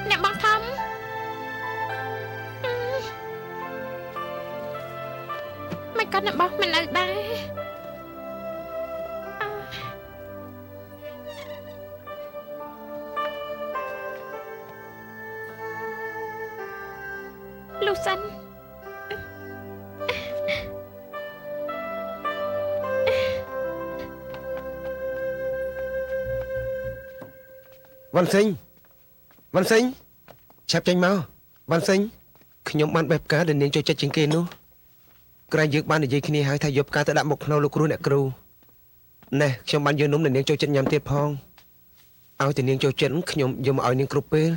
អ្នកបងធំមិនក៏អ្នកបងមិននៅដែរលោកសាន់ វ៉ាន់សេងឆាប់ចេញមកវ៉ាន់សេងខ្ញុំបានបេះផ្កាដែលនាងចូលចិត្តជាងគេនោះក្រែងយើងបាននិយាយគ្នាហើយថាយកផ្កាទៅដាក់មកក្នុងលោកគ្រូអ្នកគ្រូណែខ្ញុំបានយកនំដែលនាងចូលចិត្តញ៉ាំទៀតផងឲ្យតែនាងចូលចិត្តខ្ញុំយកមកឲ្យនាងគ្រប់ពេល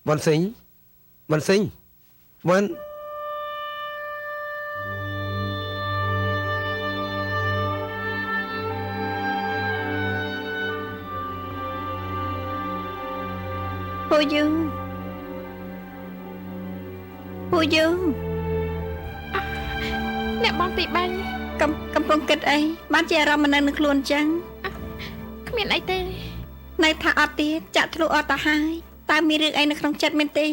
វ៉ាន់សេងវ៉ាន់ ពូយូអ្នកបងទីបាញ់ កំពុងគិតអីបានជាអារម្មណ៍មិននៅនឹងខ្លួនចឹង គ្មានអីទេ នៅថាអត់ទៀតចាក់ធ្លុះអត់ទៅហើយតើមានរឿងអីនៅក្នុងចិត្តមែនទេ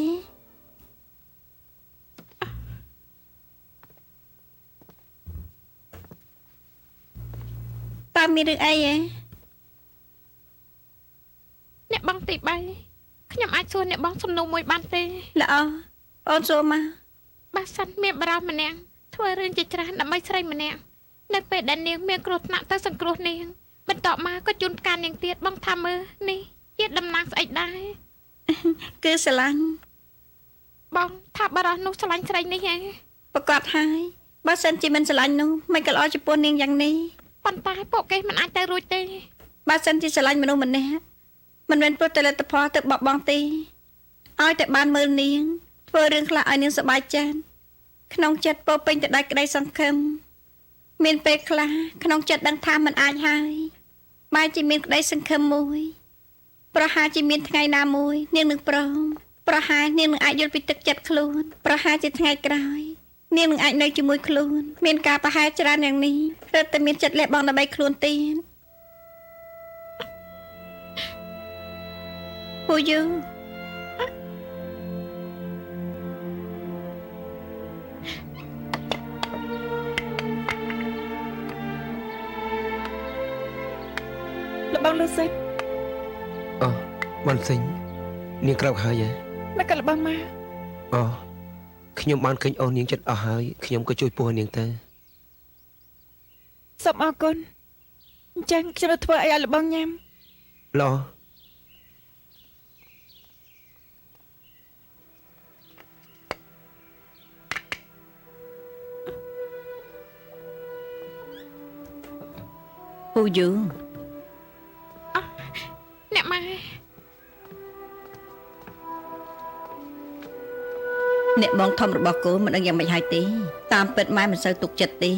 តើមានរឿងអីហ៎ អ្នកបងទីបាញ់ខ្ញុំអាចសួរអ្នកបងសំណួរមួយបានទេ ល្អអូនសួរមក បើសិនមានបារម្ភម្នាក់ធ្វើរឿងជាច្រើនដើម្បីស្រីម្នាក់នៅពេលដែលនាងមានគ្រោះថ្នាក់ទៅសង្គ្រោះនាងបន្ទាប់មកក៏ជូនផ្កានាងទៀតបងថាមើលនេះជាតំណាងស្អីដែរ គឺស្រឡាញ់ បងថាបារម្ភនោះស្រឡាញ់ស្រីនេះហ៎ ប្រកាសហើយបើសិនជាមិនស្រឡាញ់នោះមិនក៏ល្អចំពោះនាងយ៉ាងនេះ ប៉ុន្តែពួកគេមិនអាចទៅរួចទេ បើសិនជាស្រឡាញ់មនុស្សម្នាក់មិនមែនព្រោះតែលទ្ធផលទៅបបង់ទេឲ្យតែបានមើលនាងធ្វើរឿងខ្លះឲ្យនាងសប្បាយចិត្តក្នុងចិត្តពោពេញទៅដោយក្តីសង្ឃឹមមានពេលខ្លះក្នុងចិត្តដឹងថាមិនអាចហើយបែរជាមានក្តីសង្ឃឹមមួយប្រហែលជាមានថ្ងៃណាមួយនាងនឹងព្រមប្រហែលនាងនឹងអាចយល់ពីទឹកចិត្តខ្លួនប្រហែលជាថ្ងៃក្រោយនាងនឹងអាចនៅជាមួយខ្លួនមានការប្រហែលច្រើនយ៉ាងនេះរឹតតែមានចិត្តលះបង់ដើម្បីខ្លួនទៀតពូយូ លបងលឺសិច អូវ៉ាន់សេងនាងក្រោកហើយហ៎ មកក៏លបងមក អូខ្ញុំបានឃើញអូននាងចិត្តអស់ហើយខ្ញុំក៏ជួយពោះនាងទៅ សូមអរគុណអញ្ចឹងខ្ញុំនឹងធ្វើអីឲ្យលបងញ៉ាំ ល្អ ពូយូ អ្នកម៉ែ អ្នកបងធំរបស់កូនមិនដឹងយ៉ាងម៉េចហើយទេតាមពិតម៉ែមិនសូវទុកចិត្តទេ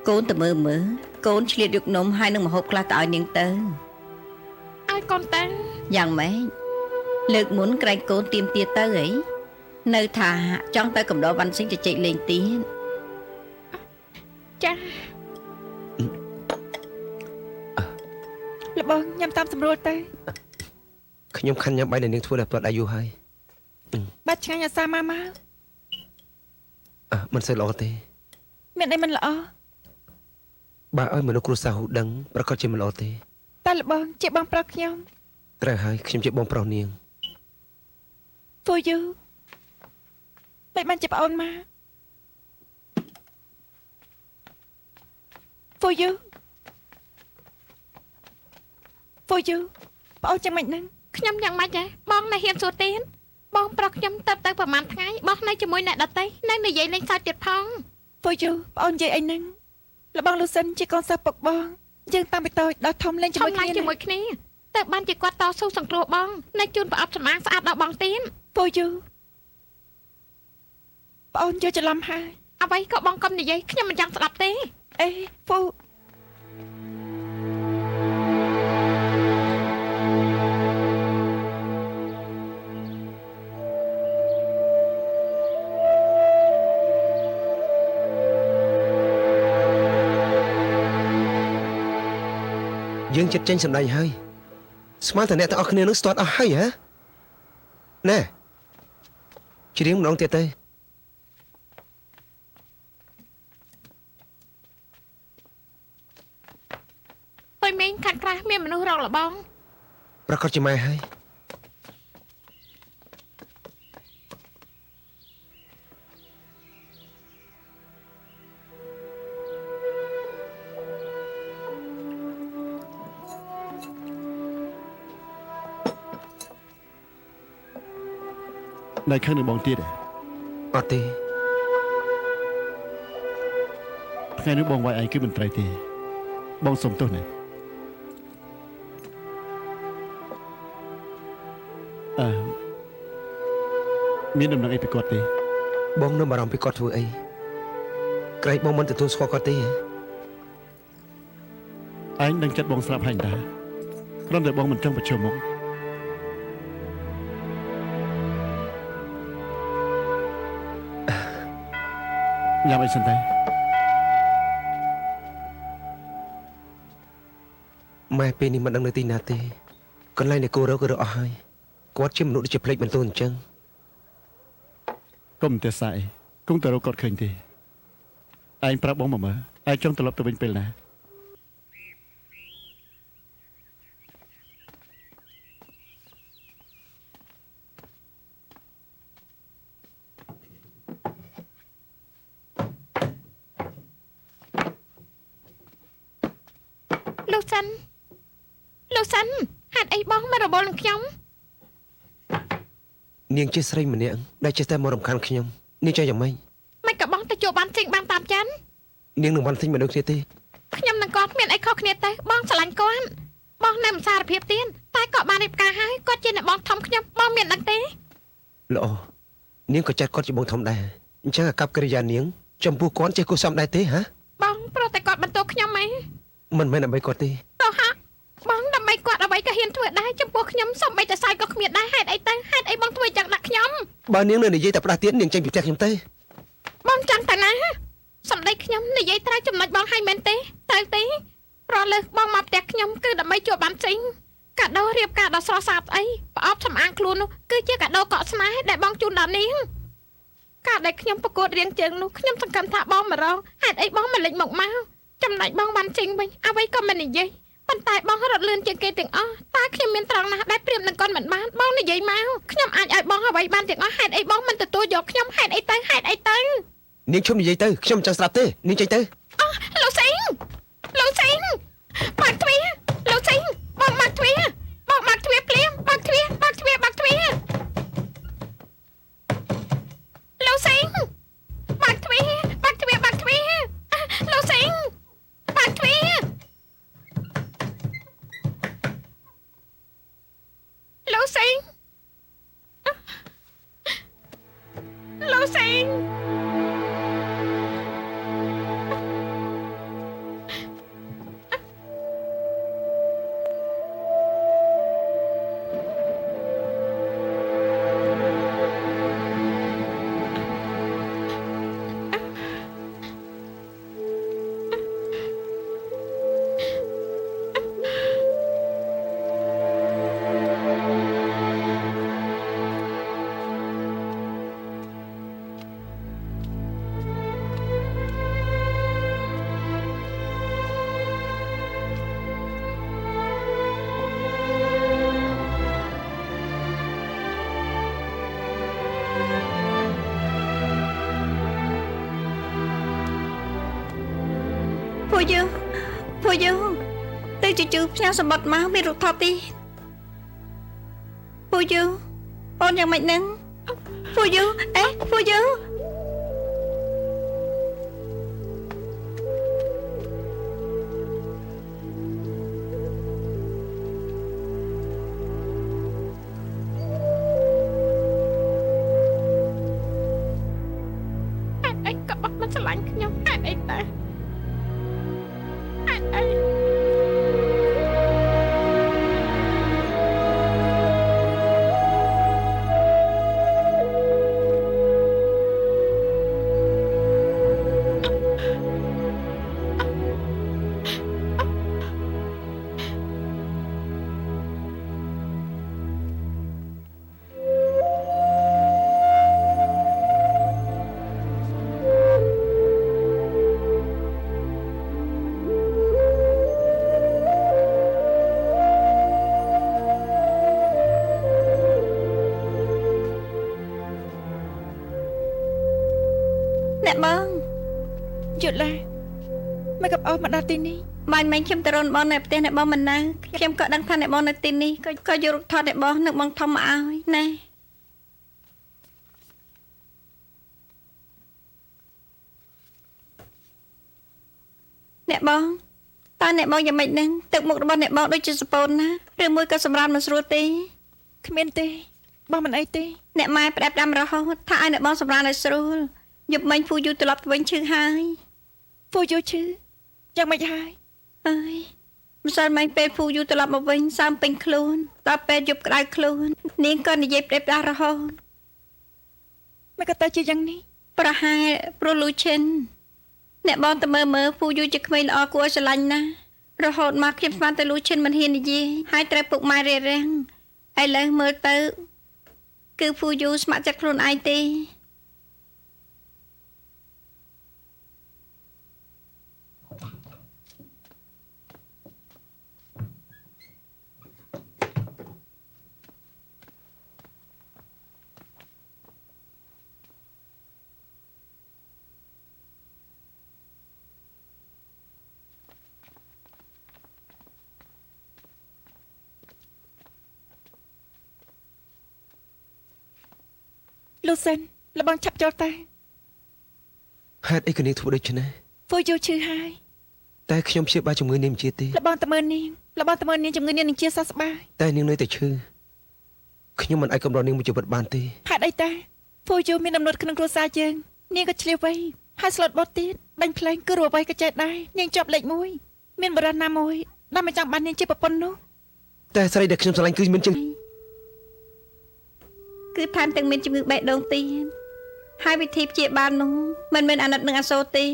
កូនទៅមើលកូនឆ្លៀតយកនំហើយនឹងម្ហូបខ្លះទៅឲ្យនាងទៅ ឲ្យកូនទៅ យ៉ាងម៉េចលើកមុនក្រែងកូនទៀមទាទៅអីនៅថាចង់ទៅកំដរវ៉ាន់សិងជជែកលេងទៀត ចា លបងញ៉ាំតាមស្រួលទៅ ខ្ញុំខិនញ៉ាំបាយដែលនាងធ្វើដល់ផ្លត់អាយុហើយ បាត់ឆ្ងាញ់អាសាមក មិនសូវល្អទេ មានអីមិនល្អ បើឲ្យមនុស្សគ្រួសារហ៊ូដឹងប្រកាសជាមិនល្អទេ តែលបងជាបងប្រុសខ្ញុំ ត្រូវហើយខ្ញុំជាបងប្រុសនាង ពូយូបែបបានជាប្អូនមកពូយូប្អូនចាំមិនហ្នឹង ខ្ញុំយ៉ាងម៉េចដែរបងនៅហ៊ានសួរទៀនបងប្រុសខ្ញុំទៅប្រហែលថ្ងៃបងនៅជាមួយអ្នកដតីនៅនិយាយលេងសើចទៀតផង ពូយូប្អូននិយាយអីហ្នឹងលបងលូសិនជាកូនសិស្សពុកបងយើងតាំងពីតូចដល់ធំលេងជាមួយគ្នា ជាមួយគ្នា ទៅបានជាគាត់តស៊ូសង្គ្រោះបងនៅជូនប្រអប់សម្អាងស្អាតដល់បងទៀត ពូយូបងអូនយកច្រឡំហើយ អ្វីក៏បងកុំនិយាយខ្ញុំមិនចង់ស្ដាប់ទេ អេពូយើងចិត្តចេញសម្ដែងហើយស្មានតែអ្នកទាំងអស់គ្នានឹងស្ទាត់អស់ហើយហ៎ណែច្រៀងម្ដងទៀតទៅ ពុយមីងខាត់ខ្លះមានមនុស្សរកលបង ប្រកាសជាម៉ែហើយ នៅខាងនឹងបងទៀត អត់ទេ ថ្ងៃនេះបងវាយឯងគឺមិនត្រូវទេបងសុំទោសណាមានដំណឹងអីពីគាត់ទេ បងនៅបារម្ភពីគាត់ធ្វើអីក្រែងបងមិនទទួលស្គាល់គាត់ទេហ៎ ឯងដឹងចិត្តបងស្រាប់ហើយតាគ្រាន់តែបងមិនចង់ប្រឈមមុខញ៉ាំអីសិនទេ ម៉ែពេលនេះមិនដឹងនៅទីណាទេកន្លែងដែលគូរកក៏រកអស់ហើយគាត់ជាមនុស្សដូចជាភ្លេចបន្ទូអញ្ចឹង កុំតែសាយគង់តែរកគាត់ឃើញទេឯងប្រាប់បងមកមើលឯងចង់ត្រឡប់ទៅវិញពេលណា លោកសិនហេតុអីបងមិនរបល់នឹងខ្ញុំ នាងជាស្រីម្នាក់ដែលចេះតែមករំខានខ្ញុំនាងចង់យ៉ាងម៉េច មិនក៏បងទៅជួបបានចេញបានតាមចិន នាងនឹងបានទិញមកដូចគ្នាទេ ខ្ញុំនឹងគាត់មានអីខុសគ្នាទៅបងស្រឡាញ់គាត់បងនៅមិនសារភាពទៀតតែក៏បានរៀបការហើយគាត់ជាអ្នកបងធំខ្ញុំបងមានដឹងទេ ល្អនាងក៏ចាត់គាត់ជាបងធំដែរអញ្ចឹងអាកប្បកិរិយានាងចំពោះគាត់ចេះគួរសមដែរទេហ៎ បងប្រតែគាត់បន្ទោសខ្ញុំហ៎ មិនមែនដើម្បីគាត់ទេ តោះហាបងដើម្បីគាត់អ្វីក៏ហ៊ានធ្វើដែរចំពោះខ្ញុំសំបីតែសាយក៏គ្មានដែរហេតុអីទៅហេតុអីបងធ្វើយ៉ាងដាក់ខ្ញុំ បើនាងនៅនិយាយតែផ្ដាស់ទៀតនាងចេញពីផ្ទះខ្ញុំទៅ បងចាំតែណាសំដីខ្ញុំនិយាយត្រូវចំណុចបងឲ្យមែនទេទៅទេប្រលើសបងមកផ្ទះខ្ញុំគឺដើម្បីជួបបានចេញកាដូរៀបការដ៏ស្រស់ស្អាតអីប្រអប់សម្អាងខ្លួននោះគឺជាកាដូកក់ស្នេហ៍ដែលបងជូនដល់នាងការដែលខ្ញុំប្រកួតរៀងជើងនោះខ្ញុំសង្កត់ថាបងមករងហេតុអីបងមិនលេចមកចំណុចបងបានចេញវិញអ្វីក៏មិននិយាយប៉ុន្តែបងរត់លឿនជាងគេទាំងអស់តែខ្ញុំមានត្រង់ណាស់ដែលព្រៀបនឹងគាត់មិនបានបងនិយាយមកខ្ញុំអាចឲ្យបងអ្វីបានទាំងអស់ហេតុអីបងមិនទទួលយកខ្ញុំហេតុអីទៅហេតុអីទៅ នាងឈប់និយាយទៅខ្ញុំចង់ស្ដាប់ទេនាងចេញទៅ លោកសិងបើកទ្វារលោកសិងបងបើកទ្វារភ្លាមបើកទ្វារលោកសិងបើកទ្វារលោកសិងបើកទ្វារលោកសិងបើកទ្វារលោកសិងពួកយើងទៅជជឺផ្ញើសម្បត្តិមកមានរូបថតទីពួកយើងអូនយ៉ាងម៉េចហ្នឹងពួកយើងពួកយើង ព អ្នកបង យល់ឡាមកកັບអស់មកដល់ទីនេះ បាញ់មិញខ្ញុំទៅរនបងនៅផ្ទះអ្នកបងមិននៅខ្ញុំក៏ដឹងថាអ្នកបងនៅទីនេះក៏យករូបថតអ្នកបងនឹងបងធំមកឲ្យណាអ្នកបងតើអ្នកបងយ៉ាងម៉េចនឹងទឹកមុខរបស់អ្នកបងដូចជាសពូនណាឬមួយក៏សម្រាប់មិនស្រួលទេ គ្មានទេបងមិនអីទេ អ្នកម៉ែផ្ដាប់ដាំរហូតថាឲ្យអ្នកបងសម្រាប់ឲ្យស្រួលយប់មិញពូយូត្រឡប់ទៅវិញឈឺហើយ ពូយូឈឺយ៉ាងម៉េចហើយ អើយម្សិលមិញពេលពូយូត្រឡប់មកវិញសើមពេញខ្លួនដល់ពេលយប់ក្តៅខ្លួននាងក៏និយាយផ្ដេសផ្ដាស់រហូត មកក៏ទៅជាយ៉ាងនេះ ប្រហែលព្រោះលូឈិនអ្នកបងទៅមើលពូយូជាក្មេងល្អគួរឲ្យស្រឡាញ់ណាស់រហូតមកខ្ញុំស្មានតែលូឈិនមិនហ៊ាននិយាយហើយត្រូវពុកម៉ែរារាំងឥឡូវមើលទៅគឺពូយូស្ម័គ្រចិត្តខ្លួនឯងទេ លូសិនលបងឆាប់ចូលតា ហេតុអីក៏នាងធ្វើដូច្នេះ ពូយូឈឺហើយ តែខ្ញុំព្យាបាលជំងឺនាងមិនជាទេ លបងតើមើលនាងជំងឺនាងនឹងជាសះស្បើយ តែនាងនៅតែឈឺខ្ញុំមិនអាចកំដរនាងមួយជីវិតបានទេ ហេតុអីតាពូយូមានដំណត់ក្នុងគ្រួសារយើងនាងក៏ឆ្លៀវវៃហើយស្លូតបត់ទៀតបាញ់ភ្លេងគឺរវៃក៏ចេះដែរនាងជាប់លេខ1មានបរិះណាមួយដែលមិនចង់បាននាងជាប្រពន្ធនោះ តែស្រីដែលខ្ញុំស្រឡាញ់គឺមានជាង គឺថែមទាំងមានជំងឺបេះដូងទៀតហើយវិធីព្យាបាលនោះមិនមែនអាណិតនឹងអាសូរទេ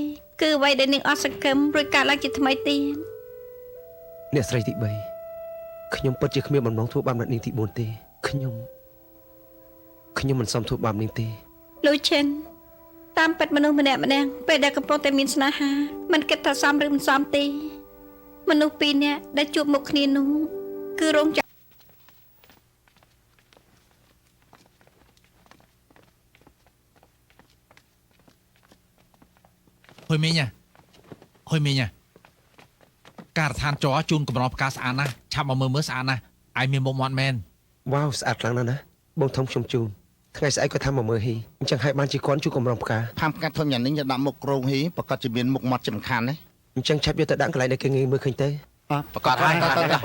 គឺអ្វីដែលនាងអត់សង្ឃឹមរួចកើតឡើងជាថ្មីទៀត អ្នកស្រីទី3ខ្ញុំពិតជាគ្មានបំណងធ្វើបាបអ្នកនាងទី4ទេខ្ញុំមិនសមធ្វើបាបនាងទេ លូឈិនតាមពិតមនុស្សម្នាក់ពេលដែលកំពុងតែមានស្នេហាមិនគិតថាសមឬមិនសមទេមនុស្សពីរនាក់ដែលជួបមុខគ្នានោះគឺរងចាំ ហុយមីងការដ្ឋានចរជូនកម្រងផ្កាស្អាតណាស់ឆាប់មកមើលស្អាតណាស់ឯងមានមុខមាត់មែន វ៉ាវស្អាតខ្លាំងណាស់ណាបងធំខ្ញុំជូនថ្ងៃស្អែកក៏ថាមកមើលហ៊ីអញ្ចឹងហើយបានជាគាត់ជួកំរងផ្កា ផាំផ្កាធំយ៉ាងនេះយកដាក់មុខក្រងហ៊ីប្រកាសជាមានមុខមាត់ចំខាន់ណា អញ្ចឹងឆាប់យកទៅដាក់កន្លែងដែលគេងាយមើលឃើញទៅ ប្រកាសហើយ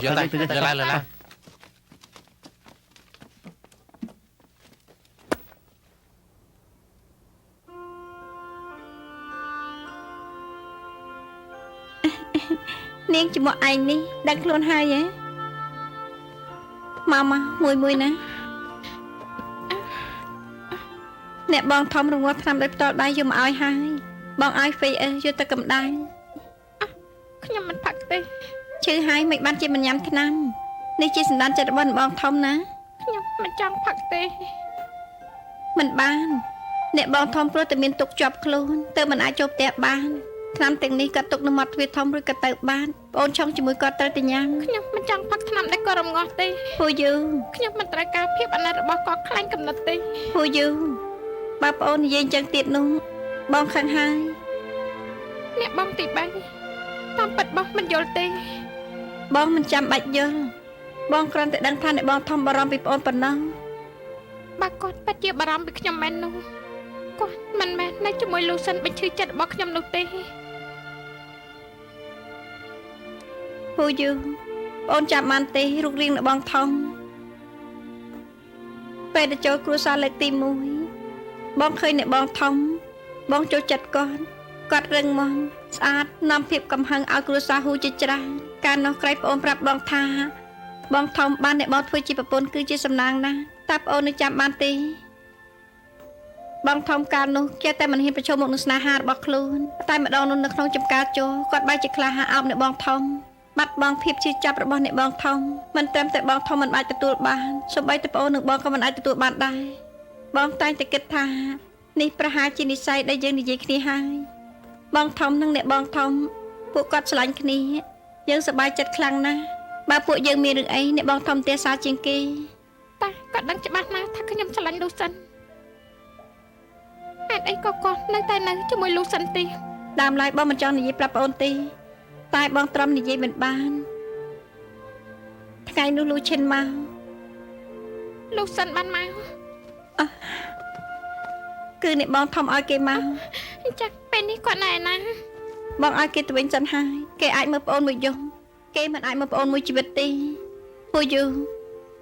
យកឡើយ នាងជាមួយឯងនេះដឹងខ្លួនហើយហ៎មកមួយណាអ្នកបងធំរងាស់ថ្នាំដោយផ្ទាល់ដៃយកមកឲ្យហើយបងឲ្យហ្វេអឺយកទៅកម្ដៅ ខ្ញុំមិនផឹកទេ ឈឺហើយមិនបានជាមិនញ៉ាំថ្នាំនេះជាសម្ដានចិត្តរបស់បងធំណា ខ្ញុំមិនចង់ផឹកទេ មិនបានអ្នកបងធំព្រោះតែមានទុកជាប់ខ្លួនទៅមិនអាចចូលផ្ទះបានថ្នាំទាំងនេះក៏ទុកនៅមាត់ទ្វារធំឬក៏ទៅបានបងឆុងជាមួយគាត់ត្រូវតែញ៉ាំ ខ្ញុំមិនចង់ផឹកថ្នាំដែលគាត់រងាស់ទេ ពូយូ ខ្ញុំមិនត្រូវការភាពអាណិតរបស់គាត់ខ្លាញ់កំណត់ទេ ពូយូបើប្អូននិយាយអញ្ចឹងទៀតនោះបងខឹងហើយ អ្នកបងទី3តាមពិតបងមិនយល់ទេ បងមិនចាំបាច់យល់បងគ្រាន់តែដឹងថាអ្នកបងធំបារម្ភពីប្អូនប៉ុណ្ណោះ បើគាត់ពិតជាបារម្ភពីខ្ញុំមែននោះគាត់មិនមែននៅជាមួយលូសិនបញ្ឈឺចិត្តរបស់ខ្ញុំនោះទេ ពូយូបងចាំបានទេរូបរាងអ្នកបងធំពេលទៅចូលគ្រួសារលើកទី1បងឃើញអ្នកបងធំបងចូលចិត្តគាត់រឹងមាំស្អាតនាំភាពកំហឹងឲ្យគ្រួសារហ៊ូជាច្រើនកាលនោះក្រៃប្អូនប្រាប់បងថាបងធំបានអ្នកបងធ្វើជាប្រពន្ធគឺជាសំណាងណាស់តើប្អូននឹងចាំបានទេបងធំកាលនោះចេះតែមិនហ៊ានប្រឈមមុខនឹងស្នេហារបស់ខ្លួនតែម្ដងនោះនៅក្នុងចំការជោគាត់បែរជាក្លាហានអោបអ្នកបងធំបាត់បង់ភាពជឿចាប់របស់អ្នកបងធំមិនត្រឹមតែបងធំមិនអាចទទួលបានសូម្បីតែប្អូននិងបងក៏មិនអាចទទួលបានដែរបងតែងតែគិតថានេះប្រហែលជានិស្ស័យដែលយើងនិយាយគ្នាហើយបងធំនិងអ្នកបងធំពួកគាត់ស្រឡាញ់គ្នាយើងសប្បាយចិត្តខ្លាំងណាស់បើពួកយើងមានរឿងអីអ្នកបងធំទេសាជាងគេ តែគាត់ដឹងច្បាស់ណាស់ថាខ្ញុំស្រឡាញ់លូសិនហេ តុអីក៏គាត់នៅតែនៅជាមួយលោកសិនទេ ដើមឡើយបងមិនចង់និយាយប្រាប់ប្អូនទេតែបងទ្រាំនិយាយមិនបានថ្ងៃនោះលូឈិនមក លោកសិនបានមក គឺអ្នកបងធំឲ្យគេមក ចាក់ពេលនេះគាត់នៅឯណា បងឲ្យគេទៅវិញសិនហើយគេអាចមើលប្អូនមួយយប់គេមិនអាចមើលប្អូនមួយជីវិតទេពូយូ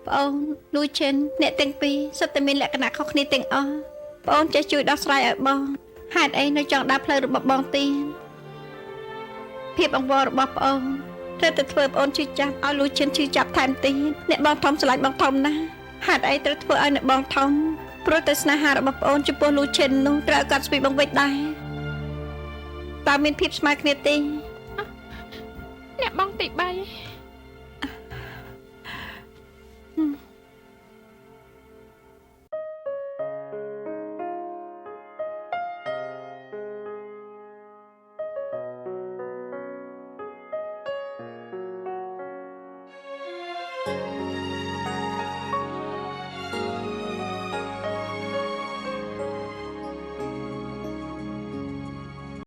ប្អូនលូឈិនអ្នកទាំងពីរសុទ្ធតែមានលក្ខណៈខុសគ្នាទាំងអស់ប្អូនចេះជួយដោះស្រាយឲ្យបងហេតុអីនៅចង់ដើរផ្លូវរបស់បងទៀតភាពអង្វររបស់ប្អូនត្រូវតែធ្វើប្អូនឈឺចាប់ឲ្យលូឈិនឈឺចាប់ថែមទៀតអ្នកបងធំឆ្លាញ់បងធំណាស់ហេតុអីត្រូវធ្វើឲ្យអ្នកបងធំព្រោះតែស្នេហារបស់ប្អូនចំពោះលូឈិននោះត្រូវកាត់ស្ពីបងវិញដែរតើមានភាពស្មើគ្នាទេ អ្នកបងទី3